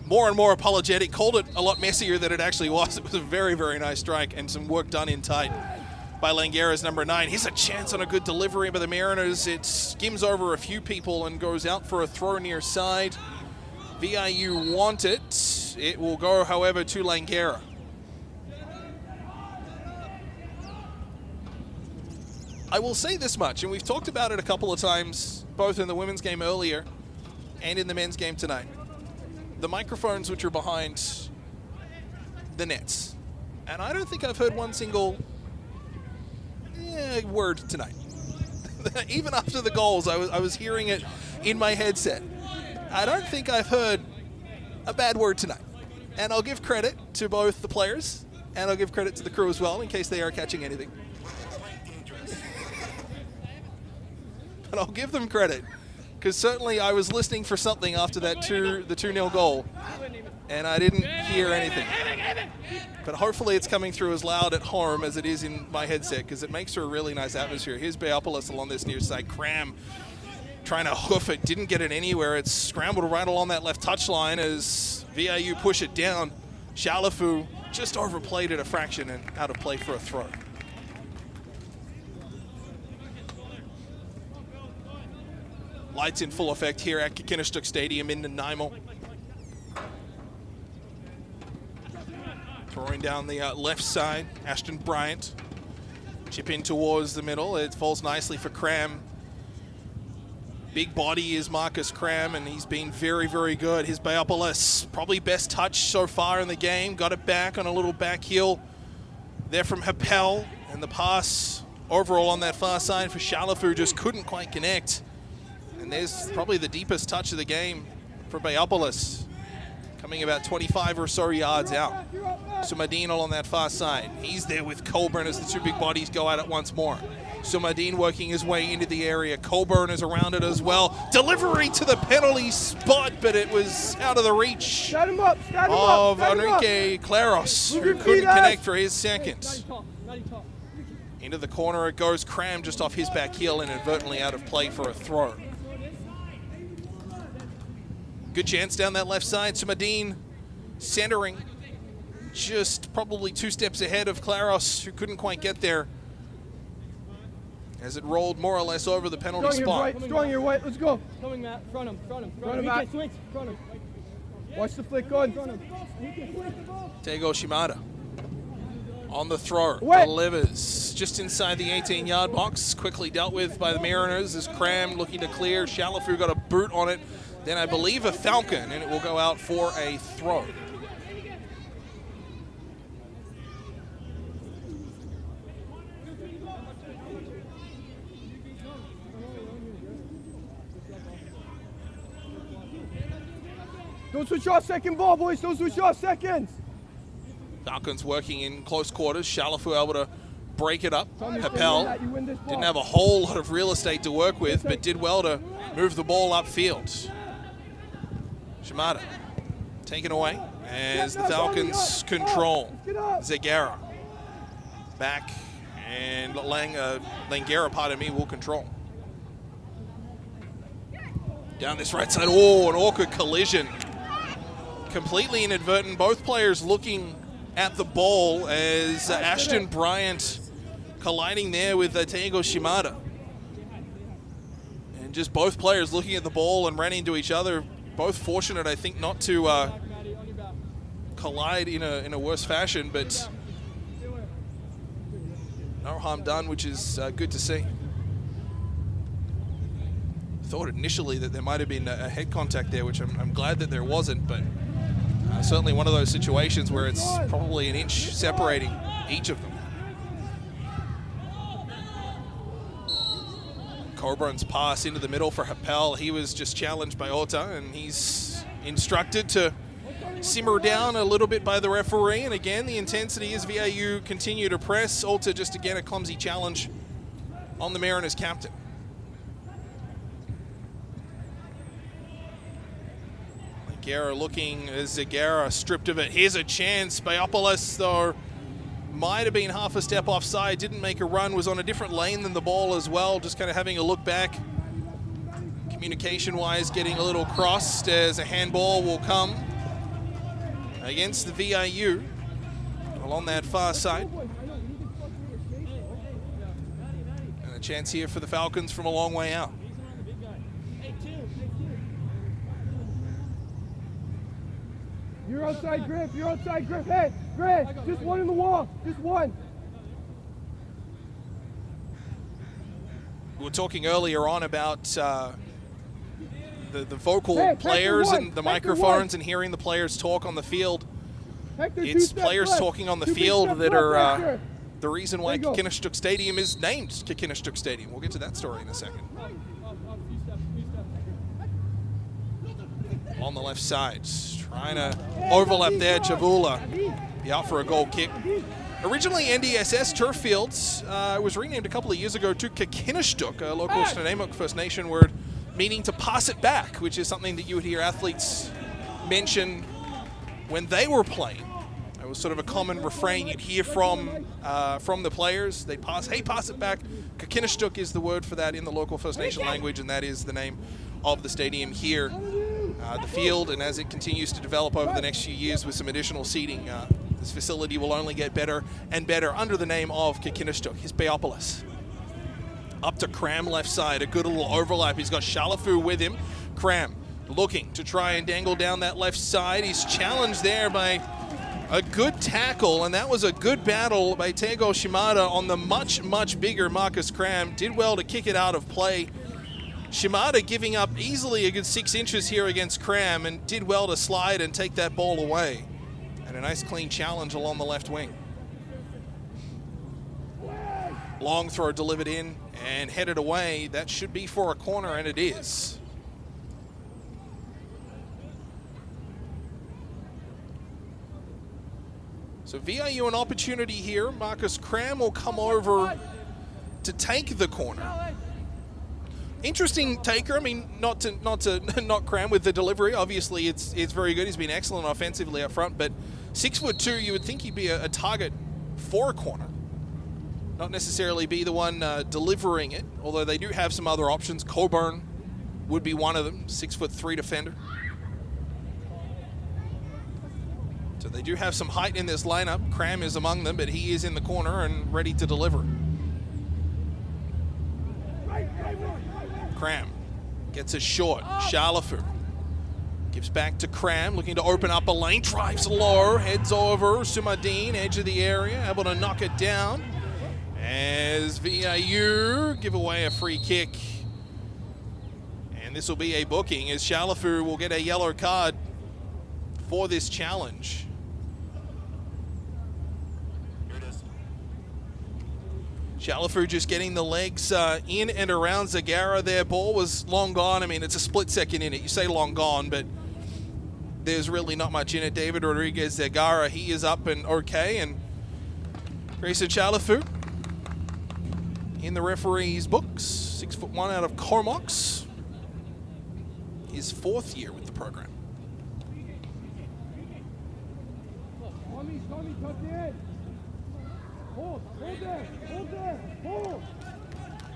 more and more apologetic. Called it a lot messier than it actually was. It was a very, very nice strike and some work done in tight by Langara's number 9. Here's a chance on a good delivery by the Mariners. It skims over a few people and goes out for a throw near side. VIU want it. It will go, however, to Langara. I will say this much, and we've talked about it a couple of times, both in the women's game earlier and in the men's game tonight. The microphones which are behind the nets. And I don't think I've heard one single word tonight. Even after the goals, I was hearing it in my headset. I don't think I've heard a bad word tonight. And I'll give credit to both the players, and I'll give credit to the crew as well, in case they are catching anything. But I'll give them credit, because certainly I was listening for something after that the 2-0 goal, and I didn't hear anything. But hopefully it's coming through as loud at home as it is in my headset, because it makes for a really nice atmosphere. Here's Biopolis along this near side. Cram trying to hoof it, didn't get it anywhere. It's scrambled right along that left touchline as VIU push it down. Chalafu just overplayed it a fraction and out of play for a throw. Lights in full effect here at Kinnistuk Stadium in Nanaimo. Throwing down the left side, Ashton Bryant. Chip in towards the middle. It falls nicely for Cram. Big body is Marcus Cram, and he's been very, very good. His Biopolis, probably best touch so far in the game. Got it back on a little back heel there from Hapel, and the pass overall on that far side for Shalafu just couldn't quite connect. And there's probably the deepest touch of the game for Biopolis, coming about 25 or so yards out. Sumadine on that far side. He's there with Colburn as the two big bodies go at it once more. Sumadine working his way into the area. Colburn is around it as well. Delivery to the penalty spot, but it was out of the reach of Enrique Claros, who couldn't connect for his second. Into the corner it goes. Cram just off his back heel, inadvertently out of play for a throw. Good chance down that left side. Sumadine centering, just probably 2 steps ahead of Claros, who couldn't quite get there, as it rolled more or less over the penalty spot. Strong your right, let's go. Coming, Matt, front him. Front him, Matt. Switch, front him. Watch the flick, go. Tego Shimada on the throw, delivers just inside the 18-yard box, quickly dealt with by the Mariners as Cram looking to clear. Shalafu got a boot on it, then I believe a Falcon, and it will go out for a throw. Don't switch off second ball, boys. Don't switch off seconds. Falcons working in close quarters. Shalafu able to break it up. Hapel didn't have a whole lot of real estate to work with, but did well to move the ball upfield. Shimada taken away as the Falcons control. Zegara back, and Langara, pardon me, will control. Down this right side, oh, an awkward collision. Completely inadvertent, both players looking at the ball as Ashton Bryant colliding there with Tego Shimada. And just both players looking at the ball and ran into each other. Both fortunate, I think, not to collide in a worse fashion, but no harm done, which is good to see. Thought initially that there might have been a head contact there, which I'm glad that there wasn't, but certainly one of those situations where it's probably an inch separating each of them. Coburn's pass into the middle for Hapel. He was just challenged by Ota, and he's instructed to simmer down a little bit by the referee. And again, the intensity is VIU continue to press. Ota just again a clumsy challenge on the Mariners captain. Langara looking as Zegara stripped of it. Here's a chance. Biopolis, though, might have been half a step offside, didn't make a run, was on a different lane than the ball as well, just kind of having a look back. Communication-wise, getting a little crossed as a handball will come against the VIU along that far side. And a chance here for the Falcons from a long way out. You're outside, Griff. You're outside, Griff. Hey, Griff, just one in the wall. Just one. We were talking earlier on about the vocal players and the microphones and hearing the players talk on the field. It's players talking on the field that are the reason why Kikinishtuk Stadium is named Kikinishtuk Stadium. We'll get to that story in a second. On the left side, trying to overlap there. Chavula be out for a goal kick. Originally NDSS turf fields was renamed a couple of years ago to Kikinishtuk, a local Snuneymuxw First Nation word meaning to pass it back, which is something that you would hear athletes mention when they were playing. It was sort of a common refrain you'd hear from the players. They'd pass, hey, pass it back. Kikinishtuk is the word for that in the local First Nation language, and that is the name of the stadium here. The field, and as it continues to develop over the next few years with some additional seating, this facility will only get better and better under the name of Kikinishtuk. Here's Biopolis. Up to Cram left side, a good little overlap. He's got Shalafu with him. Cram looking to try and dangle down that left side. He's challenged there by a good tackle, and that was a good battle by Tego Shimada on the much, much bigger Marcus Cram. Did well to kick it out of play. Shimada giving up easily a good 6 inches here against Cram and did well to slide and take that ball away. And a nice clean challenge along the left wing. Long throw delivered in and headed away. That should be for a corner, and it is. So VIU an opportunity here. Marcus Cram will come over to take the corner. Interesting taker. I mean, not Cram with the delivery. Obviously, it's very good. He's been excellent offensively up front, but 6'2", you would think he'd be a target for a corner. Not necessarily be the one delivering it, although they do have some other options. Coburn would be one of them, 6'3" defender. So they do have some height in this lineup. Cram is among them, but he is in the corner and ready to deliver. Cram gets it short. Charlefu gives back to Cram, looking to open up a lane. Drives low, heads over. Sumadine, edge of the area, able to knock it down. As VIU give away a free kick. And this will be a booking, as Charlefu will get a yellow card for this challenge. Charlefu just getting the legs in and around Zagara there. Ball was long gone. I mean, it's a split second in it. You say long gone, but there's really not much in it. David Rodriguez Zagara, he is up and okay. And Grayson Charlefu in the referee's books, 6'1" out of Comox. His 4th year with the program.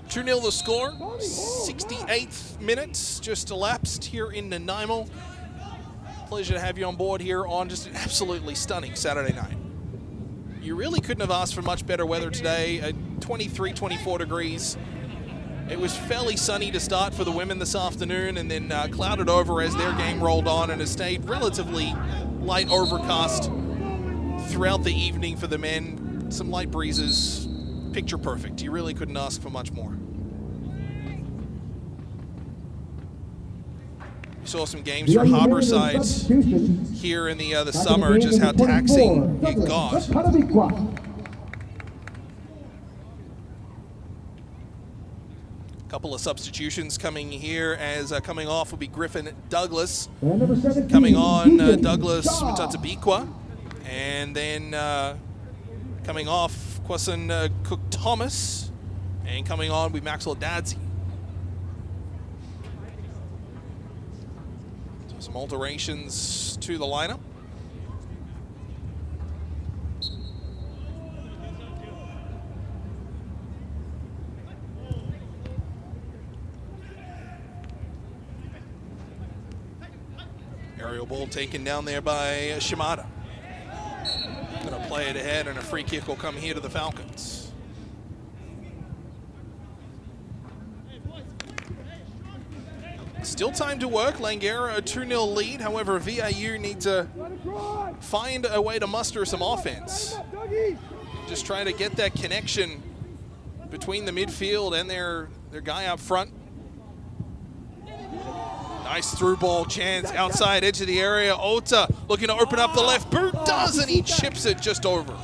2-0 the score, 68th minute just elapsed here in Nanaimo. Pleasure to have you on board here on just an absolutely stunning Saturday night. You really couldn't have asked for much better weather today, 23, 24 degrees. It was fairly sunny to start for the women this afternoon, and then clouded over as their game rolled on, and has stayed relatively light overcast throughout the evening for the men. Some light breezes, picture perfect. You really couldn't ask for much more. We saw some games for Harborside here in the summer, just how taxing it got. Couple of substitutions coming here, as coming off will be Griffin Douglas. Coming on, Douglas Mutatabikwa. And then coming off, Kwasan Cook-Thomas. And coming on will be Maxwell Dadzi. So some alterations to the lineup. Aerial ball taken down there by Shimada. Going to play it ahead, and a free kick will come here to the Falcons. Still time to work. Langara a 2-0 lead. However, VIU need to find a way to muster some offense. Just try to get that connection between the midfield and their guy up front. Nice through ball chance outside edge of the area. Ota looking to open up the left boot. Does, and he chips it just over.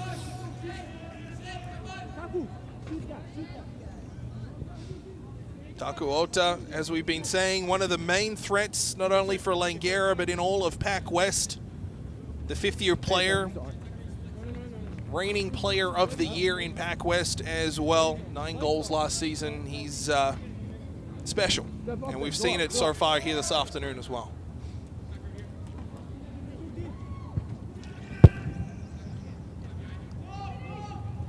Taku Ota, as we've been saying, one of the main threats, not only for Langara, but in all of PACWEST. The 5th-year player, reigning player of the year in PACWEST as well. 9 goals last season. He's special, and we've seen it so far here this afternoon as well.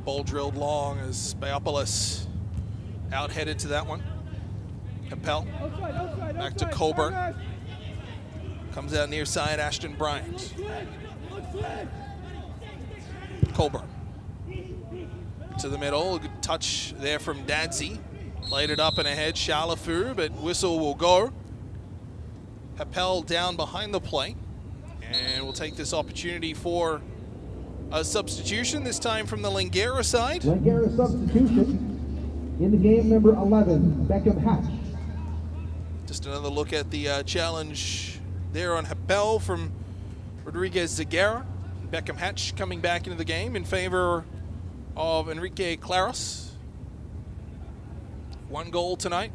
Ball drilled long as Bayopolis out-headed to that one. Capel, back to Coburn. Comes out near side, Ashton Bryant. Coburn to the middle, a good touch there from Dadzi. Laid it up and ahead, Charlefu, but whistle will go. Capel down behind the plate, and we'll take this opportunity for a substitution, this time from the Langara side. Langara substitution in the game, number 11, Beckham Hatch. Just another look at the challenge there on Habel from Rodriguez Zagara. Beckham Hatch coming back into the game in favor of Enrique Claros. 1 goal tonight.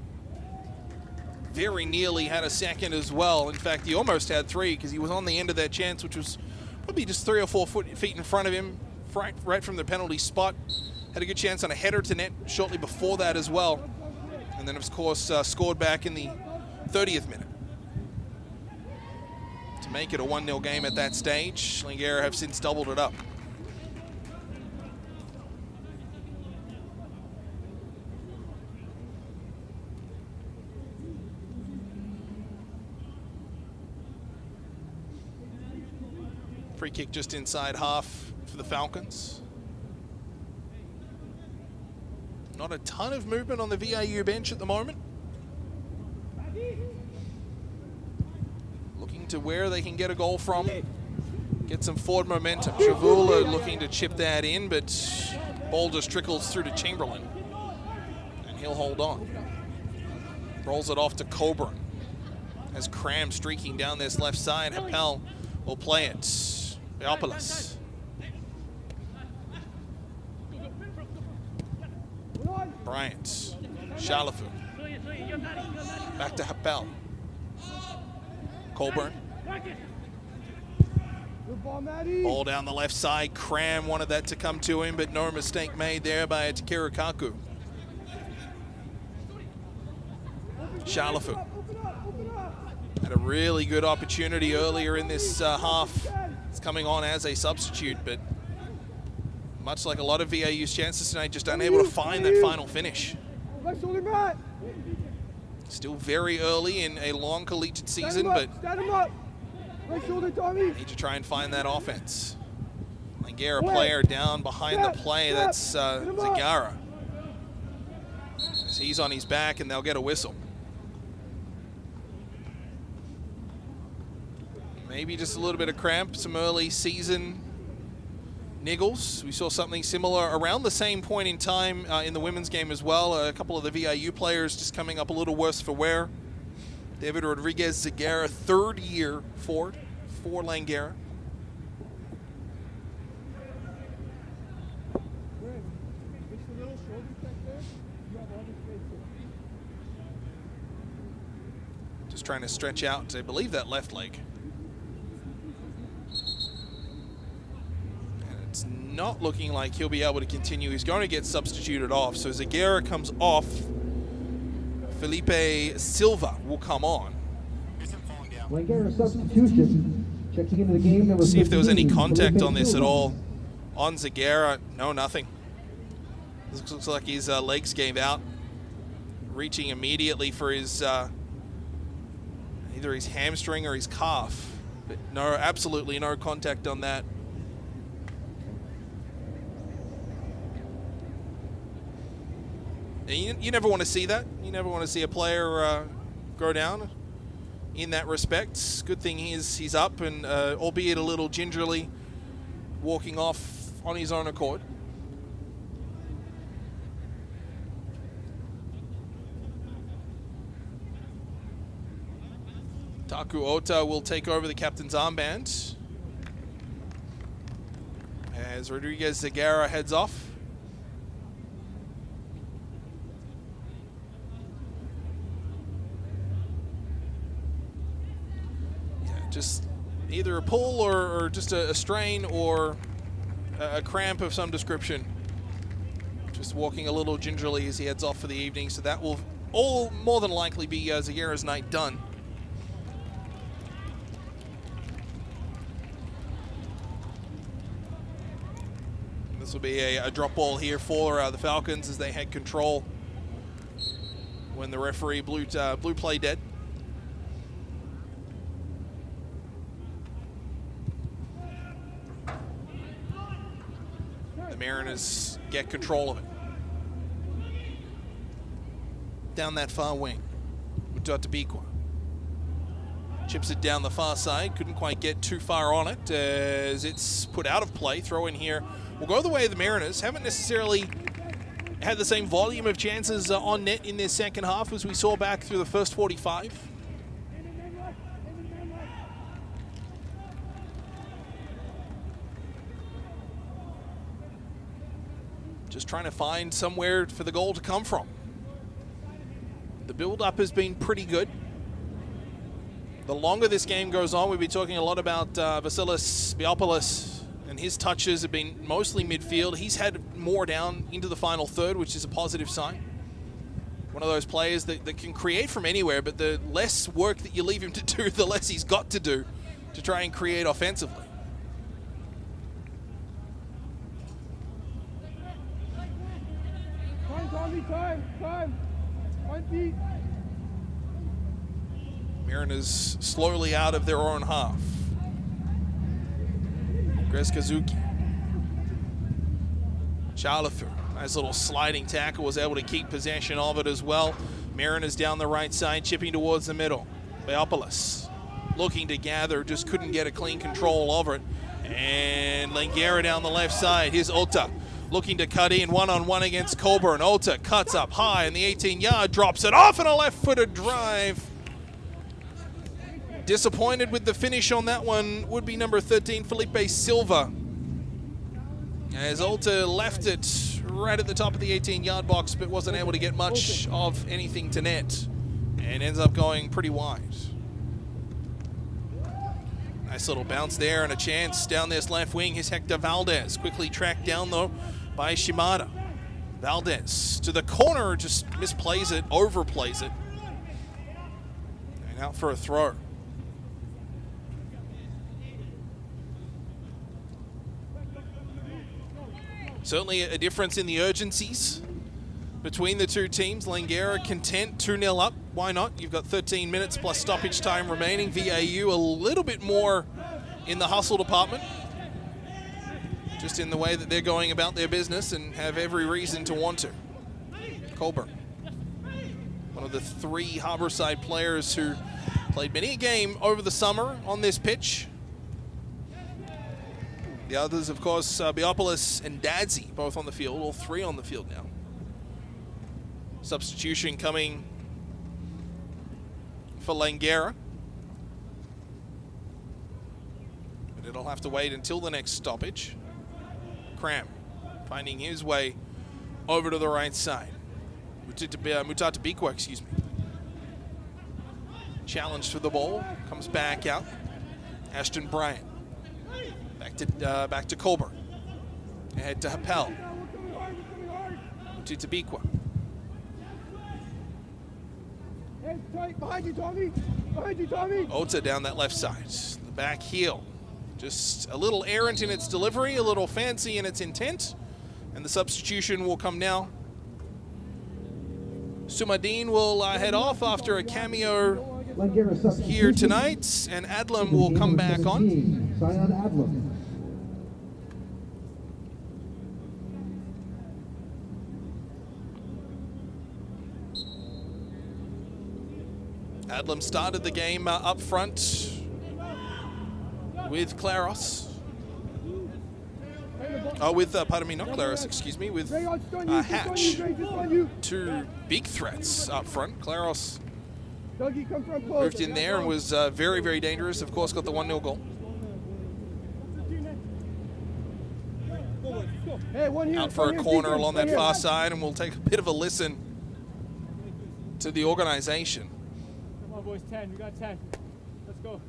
Very nearly had a second as well. In fact, he almost had 3 because he was on the end of that chance, which was probably just 3 or 4 feet in front of him, right from the penalty spot. Had a good chance on a header to net shortly before that as well. And then, of course, scored back in the 30th minute to make it a 1-0 game at that stage. Langara have since doubled it up. Free kick just inside half for the Falcons. Not a ton of movement on the VIU bench at the moment. Looking to where they can get a goal from. Get some forward momentum. Chavula looking to chip that in, but ball just trickles through to Chamberlain. And he'll hold on. Rolls it off to Coburn. As Cram streaking down this left side. Happel will play it. Beopolis. Bryant. Shalafu. Back to Happel. Colburn. Ball down the left side. Cram wanted that to come to him, but no mistake made there by Takeru Kaku. Shalafu. Had a really good opportunity earlier in this half. It's coming on as a substitute, but much like a lot of VIU's chances tonight, just unable to find that final finish. Still very early in a long collegiate season, but need to try and find that offense. Langara player down behind the play, that's Zagara. So he's on his back and they'll get a whistle. Maybe just a little bit of cramp, some early season niggles. We saw something similar around the same point in time in the women's game as well. A couple of the VIU players just coming up a little worse for wear. David Rodriguez Zagara, 3rd year forward for Langara. Just trying to stretch out, I believe, that left leg. It's not looking like he'll be able to continue. He's going to get substituted off. So Zagara comes off. Felipe Silva will come on. Langara substitution. Checking into the game. Number See if there was any 15, contact Felipe on this Silva. at all. On Zagara, no, nothing. This looks like his legs gave out. Reaching immediately for his either his hamstring or his calf. But no, absolutely no contact on that. You never want to see that. You never want to see a player go down in that respect. Good thing he's up and albeit a little gingerly walking off on his own accord. Taku Ota will take over the captain's armband as Rodriguez Zagara heads off. Just either a pull or just a strain or a cramp of some description. Just walking a little gingerly as he heads off for the evening. So that will all more than likely be Zagara's night done. And this will be a drop ball here for the Falcons as they had control when the referee blew play dead. The Mariners get control of it. Down that far wing with Dotabikwa. Chips it down the far side. Couldn't quite get too far on it as it's put out of play. Throw in here will go the way of the Mariners. Haven't necessarily had the same volume of chances on net in their second half as we saw back through the first 45. Just trying to find somewhere for the goal to come from. The build-up has been pretty good. The longer this game goes on, we'll be talking a lot about Vasilis Biopoulos, and his touches have been mostly midfield. He's had more down into the final third, which is a positive sign. One of those players that can create from anywhere, but the less work that you leave him to do, the less he's got to do to try and create offensively. Time. 20. Mariners slowly out of their own half. Greskazuki. Chalafu, nice little sliding tackle, was able to keep possession of it as well. Mariners down the right side, chipping towards the middle. Biopoulos looking to gather, just couldn't get a clean control over it. And Langara down the left side. Here's Ota looking to cut in one-on-one against Colburn. Ota cuts up high in the 18-yard, drops it off in a left-footed drive. Disappointed with the finish on that one would be number 13, Felipe Silva. As Ota left it right at the top of the 18-yard box, but wasn't able to get much of anything to net, and ends up going pretty wide. Nice little bounce there and a chance down this left wing. Here's Hector Valdez, quickly tracked down though by Shimada. Valdez to the corner, just misplays it, overplays it, and out for a throw. Certainly a difference in the urgencies between the two teams. Langara content, 2-0 up. Why not? You've got 13 minutes plus stoppage time remaining. VIU a little bit more in the hustle department, just in the way that they're going about their business, and have every reason to want to. Colburn, one of the 3 Harborside players who played many a game over the summer on this pitch. The others, of course, Biopoulos and Dadzi, both on the field, all 3 on the field now. Substitution coming for Langara. But it'll have to wait until the next stoppage. Cram finding his way over to the right side. Mutata Bikwa, excuse me. Challenged for the ball, comes back out. Ashton Bryant. Back to Colburn. Ahead to Happel. To Tabikwa. Behind you, Tommy. Behind you, Tommy. Ota down that left side. The back heel. Just a little errant in its delivery, a little fancy in its intent. And the substitution will come now. Sumadeen will head off after a cameo here tonight, and Adlam will come back on. Adlam started the game up front with Claros. Pardon me, not Claros, excuse me, with Hatch. 2 big threats up front. Claros moved in there and was very, very dangerous. Of course, got the 1-0 goal. Out for a corner along that far side, and we'll take a bit of a listen to the organization. Come on, boys, 10. We got 10. Let's go.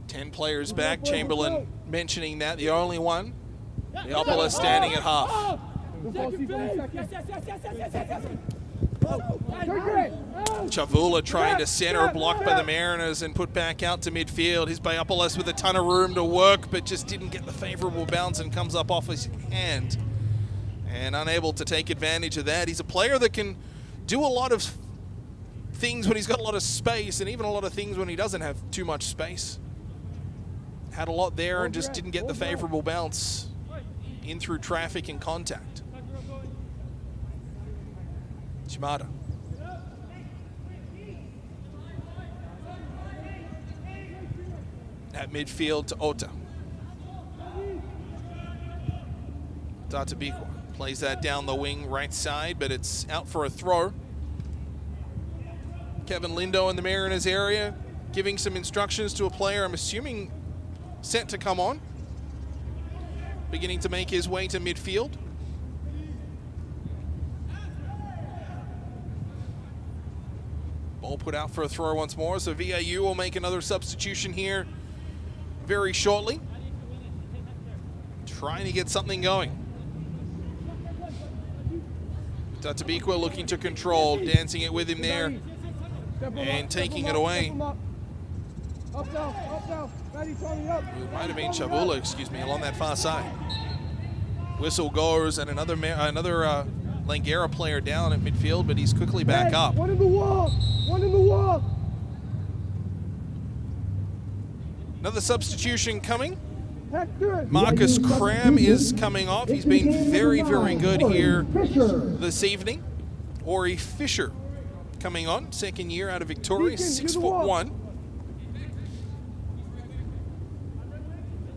10 players back. Chamberlain mentioning that, the only one. Biopoulos standing at half. Chavula trying to center, blocked by the Mariners and put back out to midfield. His Biopoulos with a ton of room to work, but just didn't get the favorable bounce and comes up off his hand. And unable to take advantage of that. He's a player that can do a lot of things when he's got a lot of space, and even a lot of things when he doesn't have too much space. Had a lot there and just didn't get the favorable bounce in through traffic and contact. Shimada. At midfield to Ota. Tatabikwa plays that down the wing right side, but it's out for a throw. Kevin Lindo in the Mariners area giving some instructions to a player, I'm assuming set to come on. Beginning to make his way to midfield. Ball put out for a throw once more, so VIU will make another substitution here very shortly. Trying to get something going. Tatabikwa looking to control, dancing it with him there, and taking it away. Up down, It might have been Chavula, excuse me, along that far side. Whistle goes, and another Langara player down at midfield, but he's quickly back up. One in the wall! One in the wall! Another substitution coming. Marcus Cram is coming off. He's been very, very good here this evening. Ori Fisher coming on, second year out of Victoria, 6'1".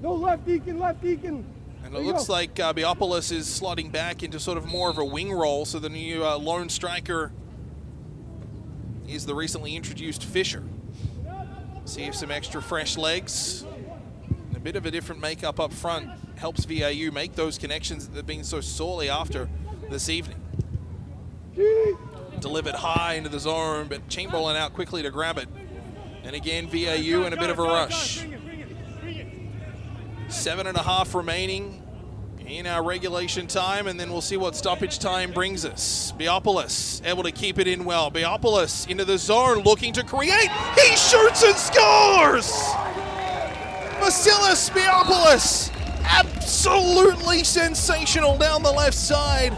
No, left Deacon, left Deacon. And it looks like Biopolis is slotting back into sort of more of a wing role, so the new lone striker is the recently introduced Fisher. See if some extra fresh legs, and a bit of a different makeup up front helps VIU make those connections that they've been so sorely after this evening. Delivered high into the zone, but Chamberlain out quickly to grab it. And again, VIU in a bit of a rush. 7.5 remaining in our regulation time, and then we'll see what stoppage time brings us. Biopolis able to keep it in well. Biopolis into the zone, looking to create. He shoots and scores! Vasilis Biopolis, absolutely sensational down the left side.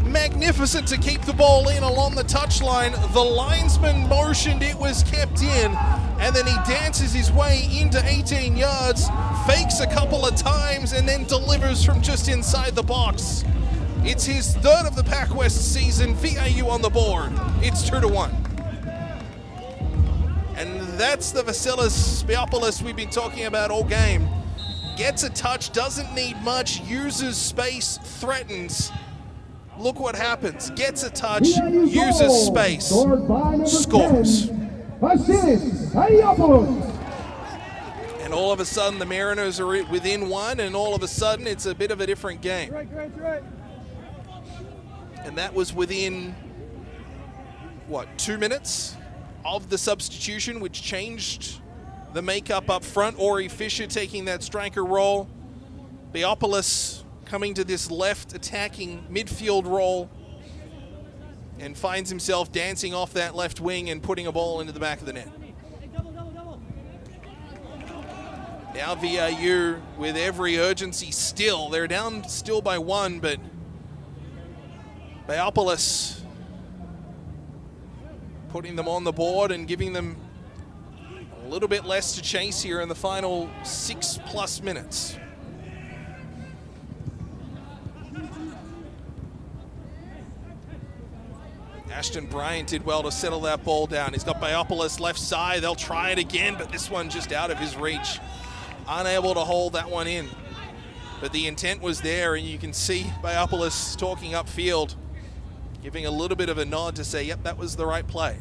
Magnificent to keep the ball in along the touchline. The linesman motioned, it was kept in, and then he dances his way into 18 yards, fakes a couple of times, and then delivers from just inside the box. It's his third of the PACWEST season. VIU on the board. It's 2-1. And that's the Vasilis Biopolis we've been talking about all game. Gets a touch, doesn't need much, uses space, threatens. Look what happens. Gets a touch, uses space, scores. And all of a sudden the Mariners are within one, and all of a sudden it's a bit of a different game. And that was within, what, 2 minutes of the substitution, which changed the makeup up front. Ori Fisher taking that striker role. Biopolis coming to this left attacking midfield role, and finds himself dancing off that left wing and putting a ball into the back of the net. Now VIU with every urgency still. They're down still by 1, but Biopolis putting them on the board and giving them a little bit less to chase here in the final 6+ minutes. Ashton Bryant did well to settle that ball down. He's got Biopolis left side. They'll try it again, but this one just out of his reach. Unable to hold that one in. But the intent was there, and you can see Biopolis talking upfield, giving a little bit of a nod to say, yep, that was the right play.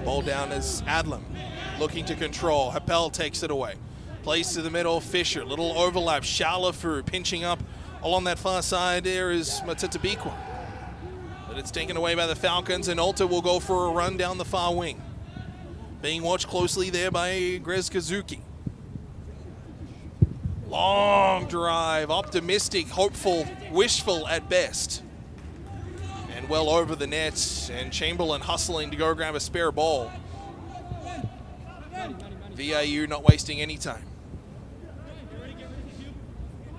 Ball down as Adlam, looking to control. Happel takes it away. Plays to the middle, Fisher. Little overlap. Shalafu pinching up along that far side. There is Tatabikwa. But it's taken away by the Falcons, and Alta will go for a run down the far wing. Being watched closely there by Grez Kazuki. Long drive. Optimistic, hopeful, wishful at best. And well over the net, and Chamberlain hustling to go grab a spare ball. VIU not wasting any time.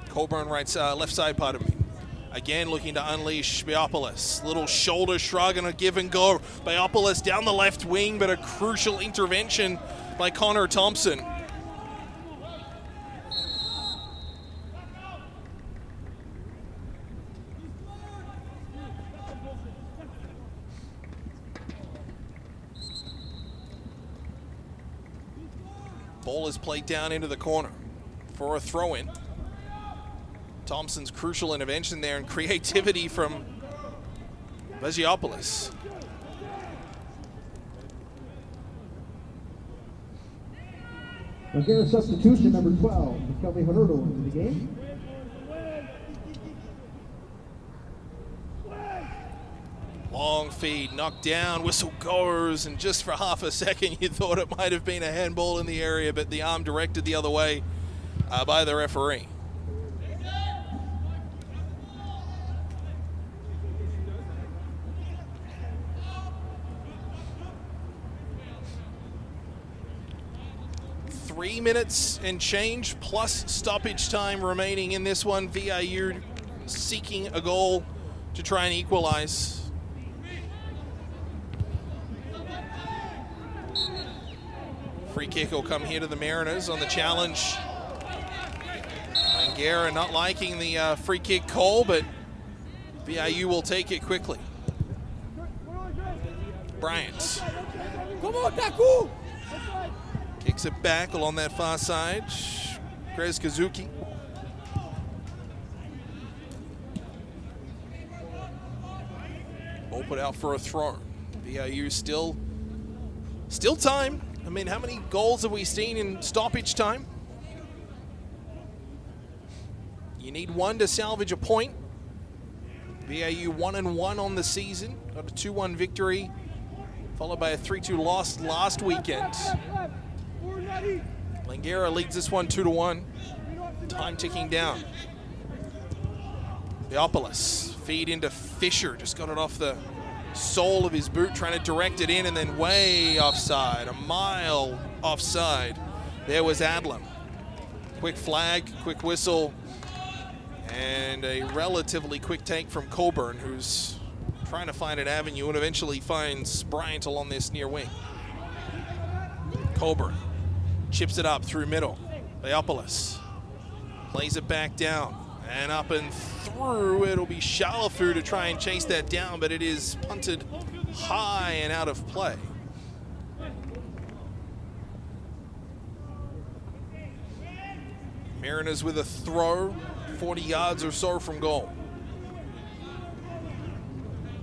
Coburn left side, pardon me. Again looking to unleash Biopolis. Little shoulder shrug and a give and go. Biopolis down the left wing, but a crucial intervention by Connor Thompson. Ball is played down into the corner for a throw-in. Thompson's crucial intervention there and creativity from Vagiopoulos. Langara substitution number 12, Kelly Hernando into the game. Long feed, knocked down, whistle goes, and just for half a second you thought it might have been a handball in the area, but the arm directed the other way by the referee. Three minutes and change plus stoppage time remaining in this one. VIU seeking a goal to try and equalize. Free kick will come here to the Mariners on the challenge. Langara not liking the free kick call, but VIU will take it quickly. Bryant. Come on, Taku! Kicks it back along that far side. Grez Kazuki. Ball put out for a throw. VIU still time. I mean, how many goals have we seen in stoppage time? You need one to salvage a point. VIU 1-1 on the season. Got a 2-1 victory, followed by a 3-2 loss last weekend. Langara leads this one 2-1. Time ticking down. Vagiopoulos feed into Fisher. Just got it off the sole of his boot, trying to direct it in, and then way offside, a mile offside. There was Adlam. Quick flag, quick whistle, and a relatively quick take from Coburn, who's trying to find an avenue and eventually finds Bryant along this near wing. Coburn chips it up through middle. Vagiopoulos plays it back down. And up and through, it'll be Shalafu to try and chase that down, but it is punted high and out of play. Mariners with a throw, 40 yards or so from goal.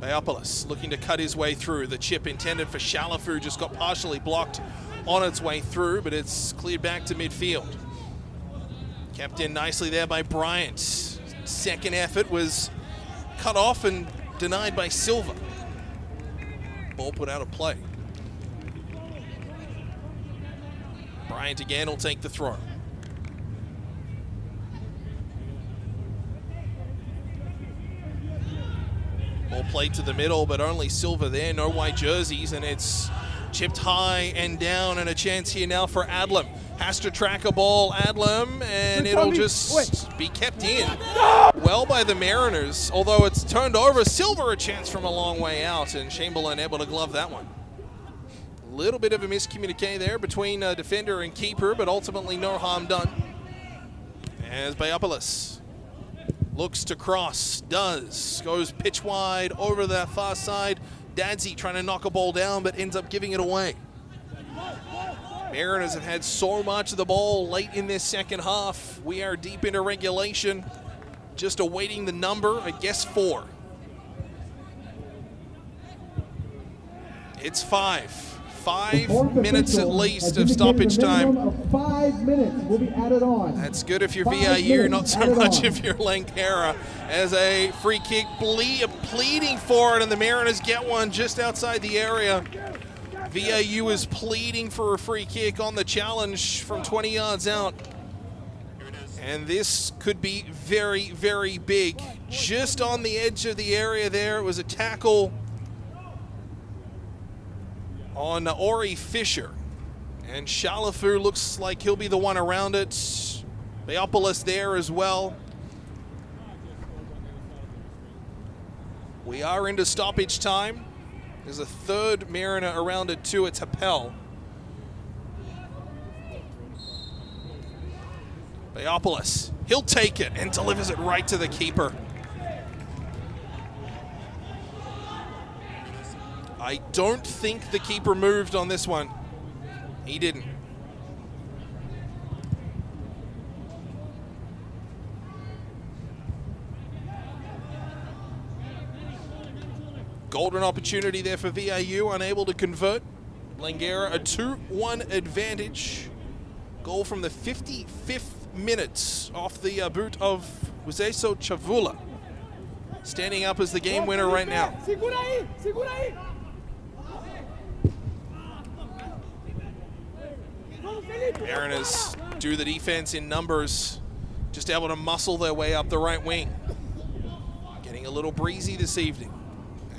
Vagiopoulos looking to cut his way through. The chip intended for Shalafu just got partially blocked on its way through, but it's cleared back to midfield. Kept in nicely there by Bryant. Second effort was cut off and denied by Silva. Ball put out of play. Bryant again will take the throw. Ball played to the middle, but only Silva there, no white jerseys, and it's chipped high and down, and a chance here now for Adlam. Has to track a ball, Adlam, and it'll just be kept in. Well by the Mariners, although it's turned over. Silva a chance from a long way out, and Chamberlain able to glove that one. A little bit of a miscommunique there between defender and keeper, but ultimately no harm done. As Vagiopoulos looks to cross, goes pitch wide over that far side. Dadsey trying to knock a ball down, but ends up giving it away. Mariners have had so much of the ball late in this second half. We are deep into regulation, just awaiting the number, I guess 4. It's 5. 5 minutes at least of stoppage time. Of 5 minutes will be added on. That's good if you're VIU, not so much if you're Langara. As a free kick, pleading for it, and the Mariners get one just outside the area. VIU is pleading for a free kick on the challenge from 20 yards out. And this could be very, very big. Just on the edge of the area there, it was a tackle on Ori Fisher. And Shalafu looks like he'll be the one around it. Vagiopoulos there as well. We are into stoppage time. There's a third Mariner around it too. It's Happel. Vagiopoulos, he'll take it and delivers it right to the keeper. I don't think the keeper moved on this one. He didn't. Golden opportunity there for VIU, unable to convert. Langara a 2-1 advantage. Goal from the 55th minute off the boot of Wiseso Chavula. Standing up as the game winner right now. Mariners do the defense in numbers, just able to muscle their way up the right wing. Getting a little breezy this evening.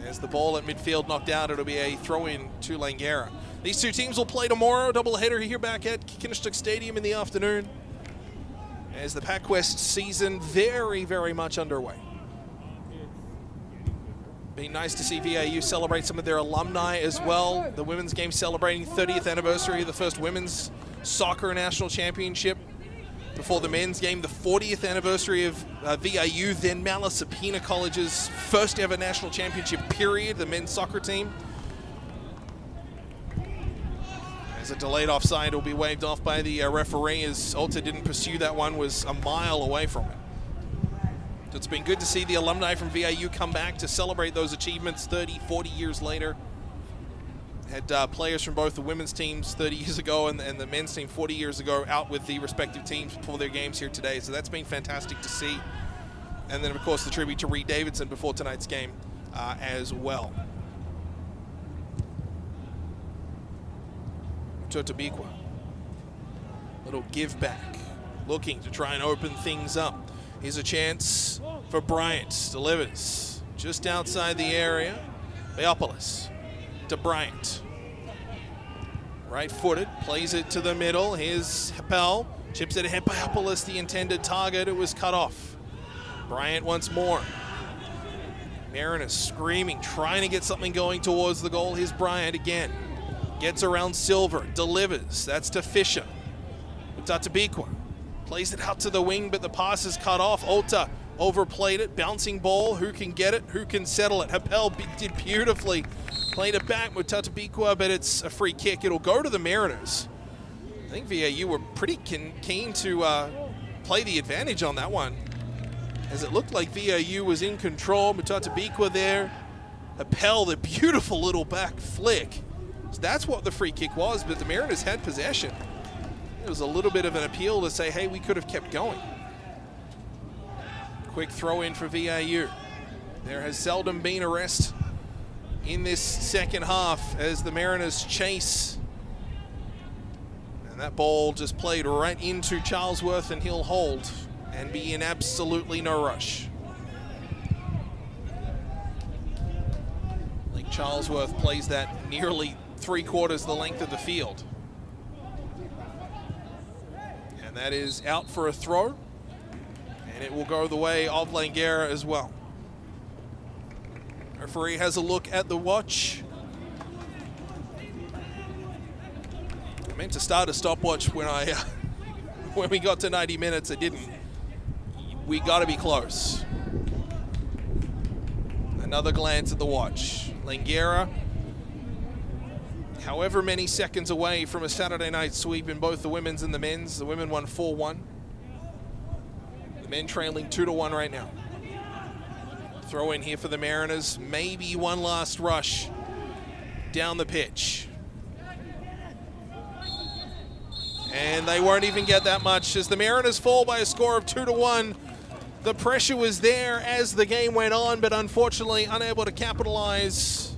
As the ball at midfield knocked out, it'll be a throw-in to Langara. These two teams will play tomorrow, doubleheader here back at Kinnistook Stadium in the afternoon, as the PACWEST season very, very much underway. Been nice to see VIU celebrate some of their alumni as well. The women's game celebrating 30th anniversary of the first women's soccer national championship. Before the men's game, the 40th anniversary of VIU, then Malasapina College's first ever national championship period, the men's soccer team. As a delayed offside will be waved off by the referee, as Alta didn't pursue that one, was a mile away from it. So it's been good to see the alumni from VIU come back to celebrate those achievements 30, 40 years later. Had players from both the women's teams 30 years ago and the men's team 40 years ago out with the respective teams for their games here today. So that's been fantastic to see. And then, of course, the tribute to Reed Davidson before tonight's game as well. Totabikwa. Little give back. Looking to try and open things up. Here's a chance for Bryant. Delivers just outside the area. Beopolis to Bryant. Right-footed, plays it to the middle. Here's Heppel, chips it ahead. Beopolis, the intended target. It was cut off. Bryant once more. Mariners screaming, trying to get something going towards the goal. Here's Bryant again. Gets around Silver, delivers. That's to Fisher. Tatabikwa plays it out to the wing, but the pass is cut off. Ota overplayed it, bouncing ball. Who can get it? Who can settle it? Heppel did beautifully. Played it back with Tatabikwa, but it's a free kick. It'll go to the Mariners. I think VIU were pretty keen to play the advantage on that one, as it looked like VIU was in control. Tatabikwa there. Heppel, the beautiful little back flick. So that's what the free kick was, but the Mariners had possession. It was a little bit of an appeal to say, hey, we could have kept going. Quick throw in for VIU. There has seldom been a rest in this second half as the Mariners chase. And that ball just played right into Charlesworth, and he'll hold and be in absolutely no rush. Like Charlesworth plays that nearly 3/4 the length of the field. And that is out for a throw, and it will go the way of Langara as well. Referee has a look at the watch. I meant to start a stopwatch when when we got to 90 minutes. I didn't. We got to be close. Another glance at the watch. Langara, however many seconds away from a Saturday night sweep in both the women's and the men's. The women won 4-1. The men trailing 2-1 right now. Throw in here for the Mariners. Maybe one last rush down the pitch. And they won't even get that much as the Mariners fall by a score of 2-1. The pressure was there as the game went on, but unfortunately unable to capitalize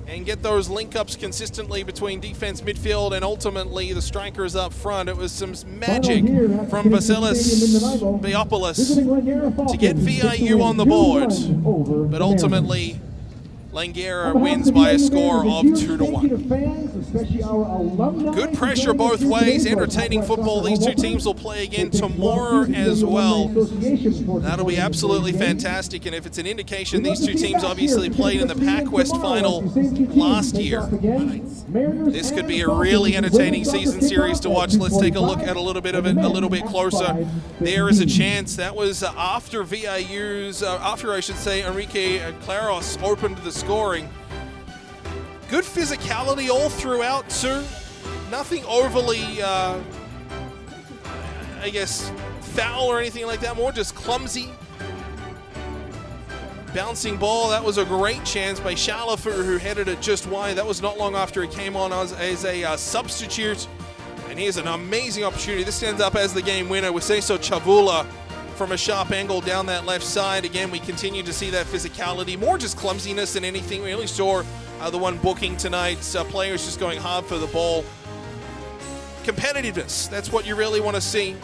and get those link-ups consistently between defense, midfield, and ultimately the strikers up front. It was some magic from Vasilis Beopolis to get VIU on the board, but ultimately Langara wins by a score of 2-1. Good pressure both ways, entertaining football. These two teams will play again tomorrow as well. That'll be absolutely fantastic, and if it's an indication, these two teams obviously played in the PACWEST final last year. This could be a really entertaining season series to watch. Let's take a look at a little bit of it a little bit closer. There is a chance. That was after VIU's, after I should say, Enrique Claros opened the scoring. Good physicality all throughout too. Nothing overly, I guess, foul or anything like that. More just clumsy. bouncing ball. That was a great chance by Shalafu, who headed it just wide. That was not long after he came on as a substitute. And here's an amazing opportunity. This ends up as the game winner with Seso Chavula from a sharp angle down that left side. Again, we continue to see that physicality, more just clumsiness than anything. We only saw the one booking tonight. Players just going hard for the ball. Competitiveness, that's what you really want to see.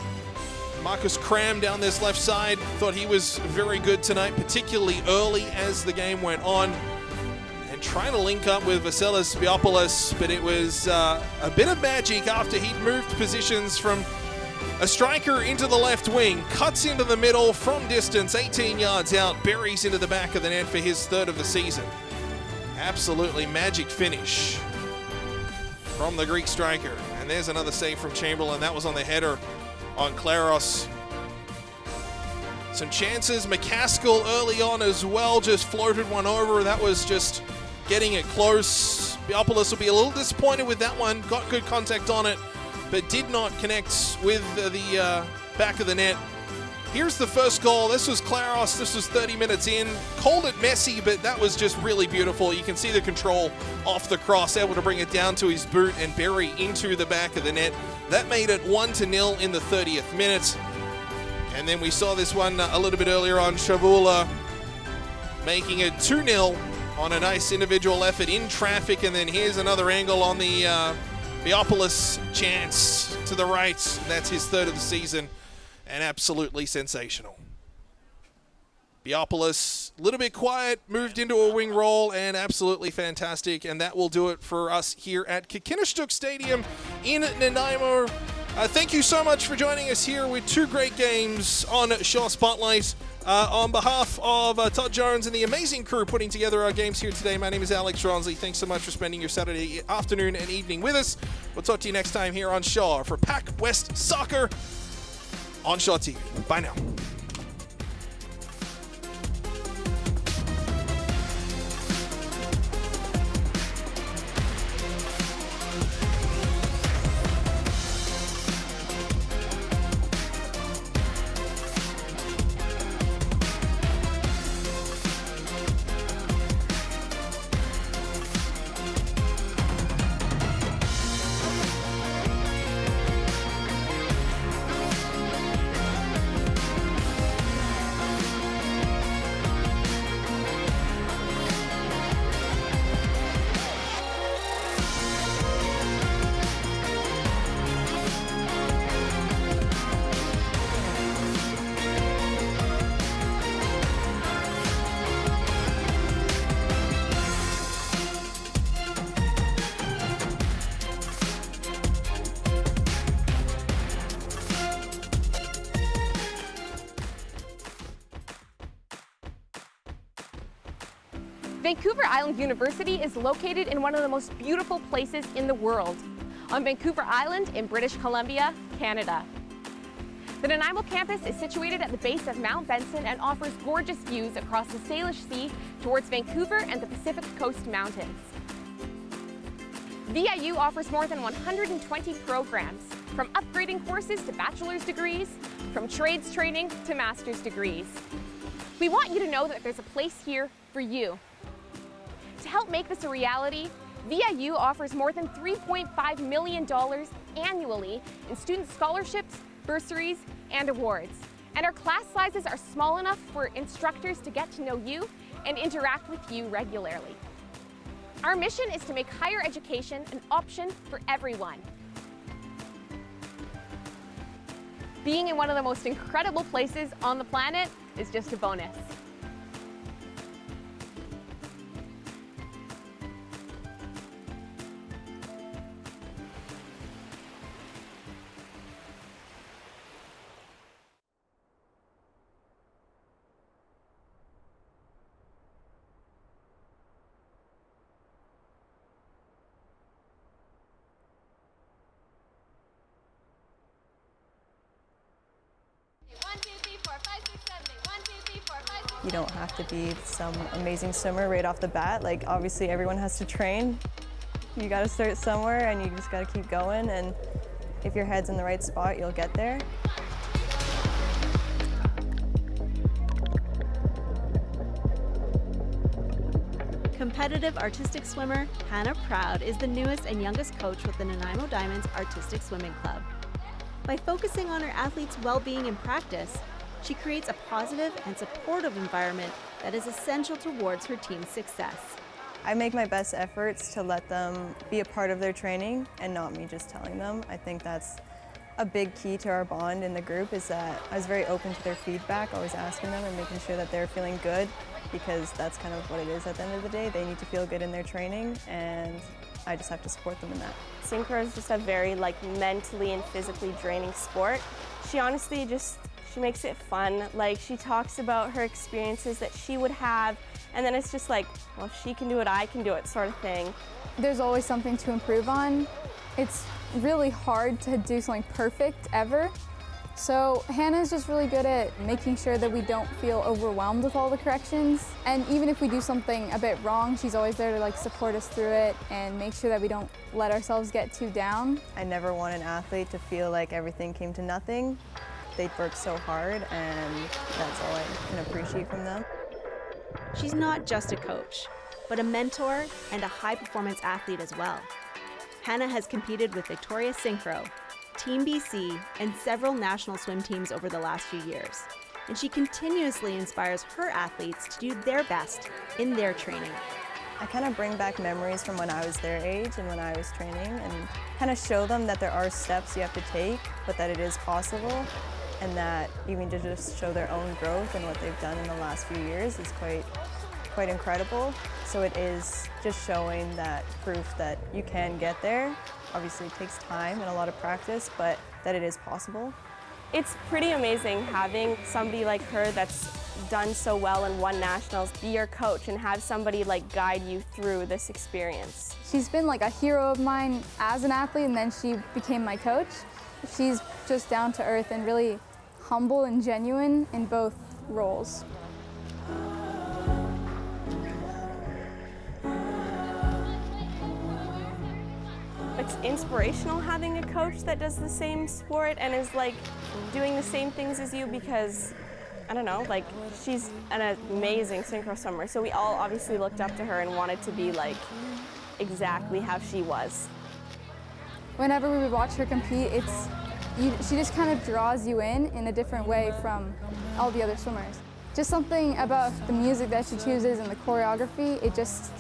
Marcus Cram down this left side, thought he was very good tonight, particularly early as the game went on. And trying to link up with Vasilis Biopoulos, but it was a bit of magic after he'd moved positions from a striker into the left wing, cuts into the middle from distance, 18 yards out, buries into the back of the net for his third of the season. Absolutely magic finish from the Greek striker. And there's another save from Chamberlain. That was on the header on Claros. Some chances. McCaskill early on as well, just floated one over. That was just getting it close. Biopoulos will be a little disappointed with that one. Got good contact on it, but did not connect with the back of the net. Here's the first goal. This was Claros. This was 30 minutes in. Called it messy, but that was just really beautiful. You can see the control off the cross, able to bring it down to his boot and bury into the back of the net. That made it 1-0 in the 30th minute. And then we saw this one a little bit earlier on, Chavula making it 2-0 on a nice individual effort in traffic. And then here's another angle on the Biopoulos chance to the right. That's his third of the season. And absolutely sensational. Biopoulos, a little bit quiet, moved into a wing role, and absolutely fantastic. And that will do it for us here at Kikinishtuk Stadium in Nanaimo. Thank you so much for joining us here with two great games on Shaw Spotlight. On behalf of Todd Jones and the amazing crew putting together our games here today, my name is Alex Ronsley. Thanks so much for spending your Saturday afternoon and evening with us. We'll talk to you next time here on Shaw for PACWEST Soccer on Shaw TV. Bye now. Vancouver Island University is located in one of the most beautiful places in the world, on Vancouver Island in British Columbia, Canada. The Nanaimo campus is situated at the base of Mount Benson and offers gorgeous views across the Salish Sea towards Vancouver and the Pacific Coast Mountains. VIU offers more than 120 programs, from upgrading courses to bachelor's degrees, from trades training to master's degrees. We want you to know that there's a place here for you. To help make this a reality, VIU offers more than $3.5 million annually in student scholarships, bursaries, and awards. And our class sizes are small enough for instructors to get to know you and interact with you regularly. Our mission is to make higher education an option for everyone. Being in one of the most incredible places on the planet is just a bonus. You don't have to be some amazing swimmer right off the bat. Like, obviously everyone has to train. You gotta start somewhere and you just gotta keep going, and if your head's in the right spot, you'll get there. Competitive artistic swimmer Hannah Proud is the newest and youngest coach with the Nanaimo Diamonds Artistic Swimming Club. By focusing on her athletes' well-being in practice, she creates a positive and supportive environment that is essential towards her team's success. I make my best efforts to let them be a part of their training and not me just telling them. I think that's a big key to our bond in the group, is that I was very open to their feedback, always asking them and making sure that they're feeling good, because that's kind of what it is at the end of the day. They need to feel good in their training, and I just have to support them in that. Synchro is just a very mentally and physically draining sport. She honestly she makes it fun. She talks about her experiences that she would have, and then it's just well, if she can do it, I can do it sort of thing. There's always something to improve on. It's really hard to do something perfect ever. So Hannah's just really good at making sure that we don't feel overwhelmed with all the corrections. And even if we do something a bit wrong, she's always there to support us through it and make sure that we don't let ourselves get too down. I never want an athlete to feel like everything came to nothing. They work so hard, and that's all I can appreciate from them. She's not just a coach, but a mentor and a high-performance athlete as well. Hannah has competed with Victoria Synchro, Team BC, and several national swim teams over the last few years. And she continuously inspires her athletes to do their best in their training. I kind of bring back memories from when I was their age and when I was training, and kind of show them that there are steps you have to take, but that it is possible, and that even to just show their own growth and what they've done in the last few years is quite incredible. So it is just showing that proof that you can get there. Obviously it takes time and a lot of practice, but that it is possible. It's pretty amazing having somebody like her that's done so well and won nationals be your coach and have somebody guide you through this experience. She's been a hero of mine as an athlete, and then she became my coach. She's just down to earth and really humble and genuine in both roles. It's inspirational having a coach that does the same sport and is doing the same things as you, because I don't know, she's an amazing synchro swimmer, so we all obviously looked up to her and wanted to be exactly how she was. Whenever we would watch her compete, she just kind of draws you in a different way from all the other swimmers. Just something about the music that she chooses and the choreography, it just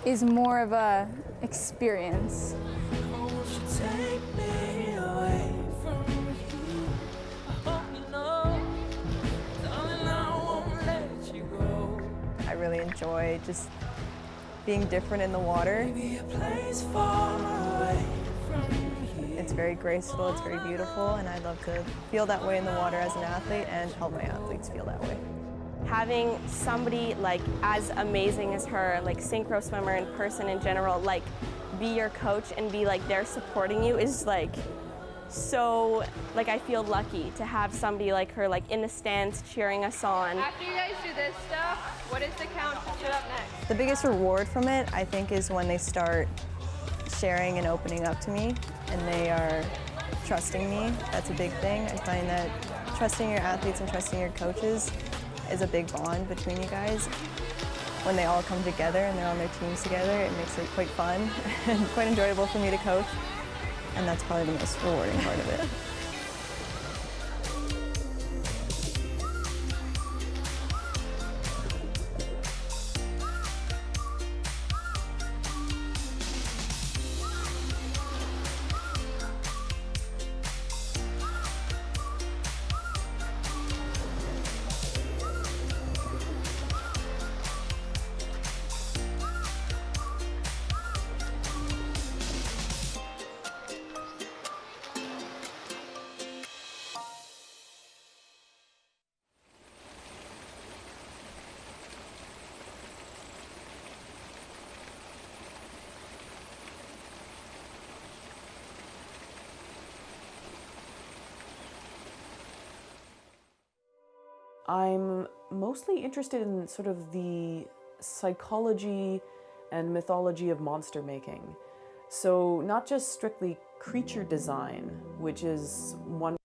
is more of a experience. I really enjoy just being different in the water. It's very graceful, it's very beautiful, and I love to feel that way in the water as an athlete and help my athletes feel that way. Having somebody as amazing as her, synchro swimmer in person in general, be your coach and be there supporting you is so, I feel lucky to have somebody like her in the stands cheering us on. After you guys do this stuff, what is the count to sit up next? The biggest reward from it, I think, is when they start sharing and opening up to me, and they are trusting me. That's a big thing. I find that trusting your athletes and trusting your coaches is a big bond between you guys. When they all come together and they're on their teams together, it makes it quite fun and quite enjoyable for me to coach. And that's probably the most rewarding part of it. I'm mostly interested in sort of the psychology and mythology of monster making. So not just strictly creature design, which is one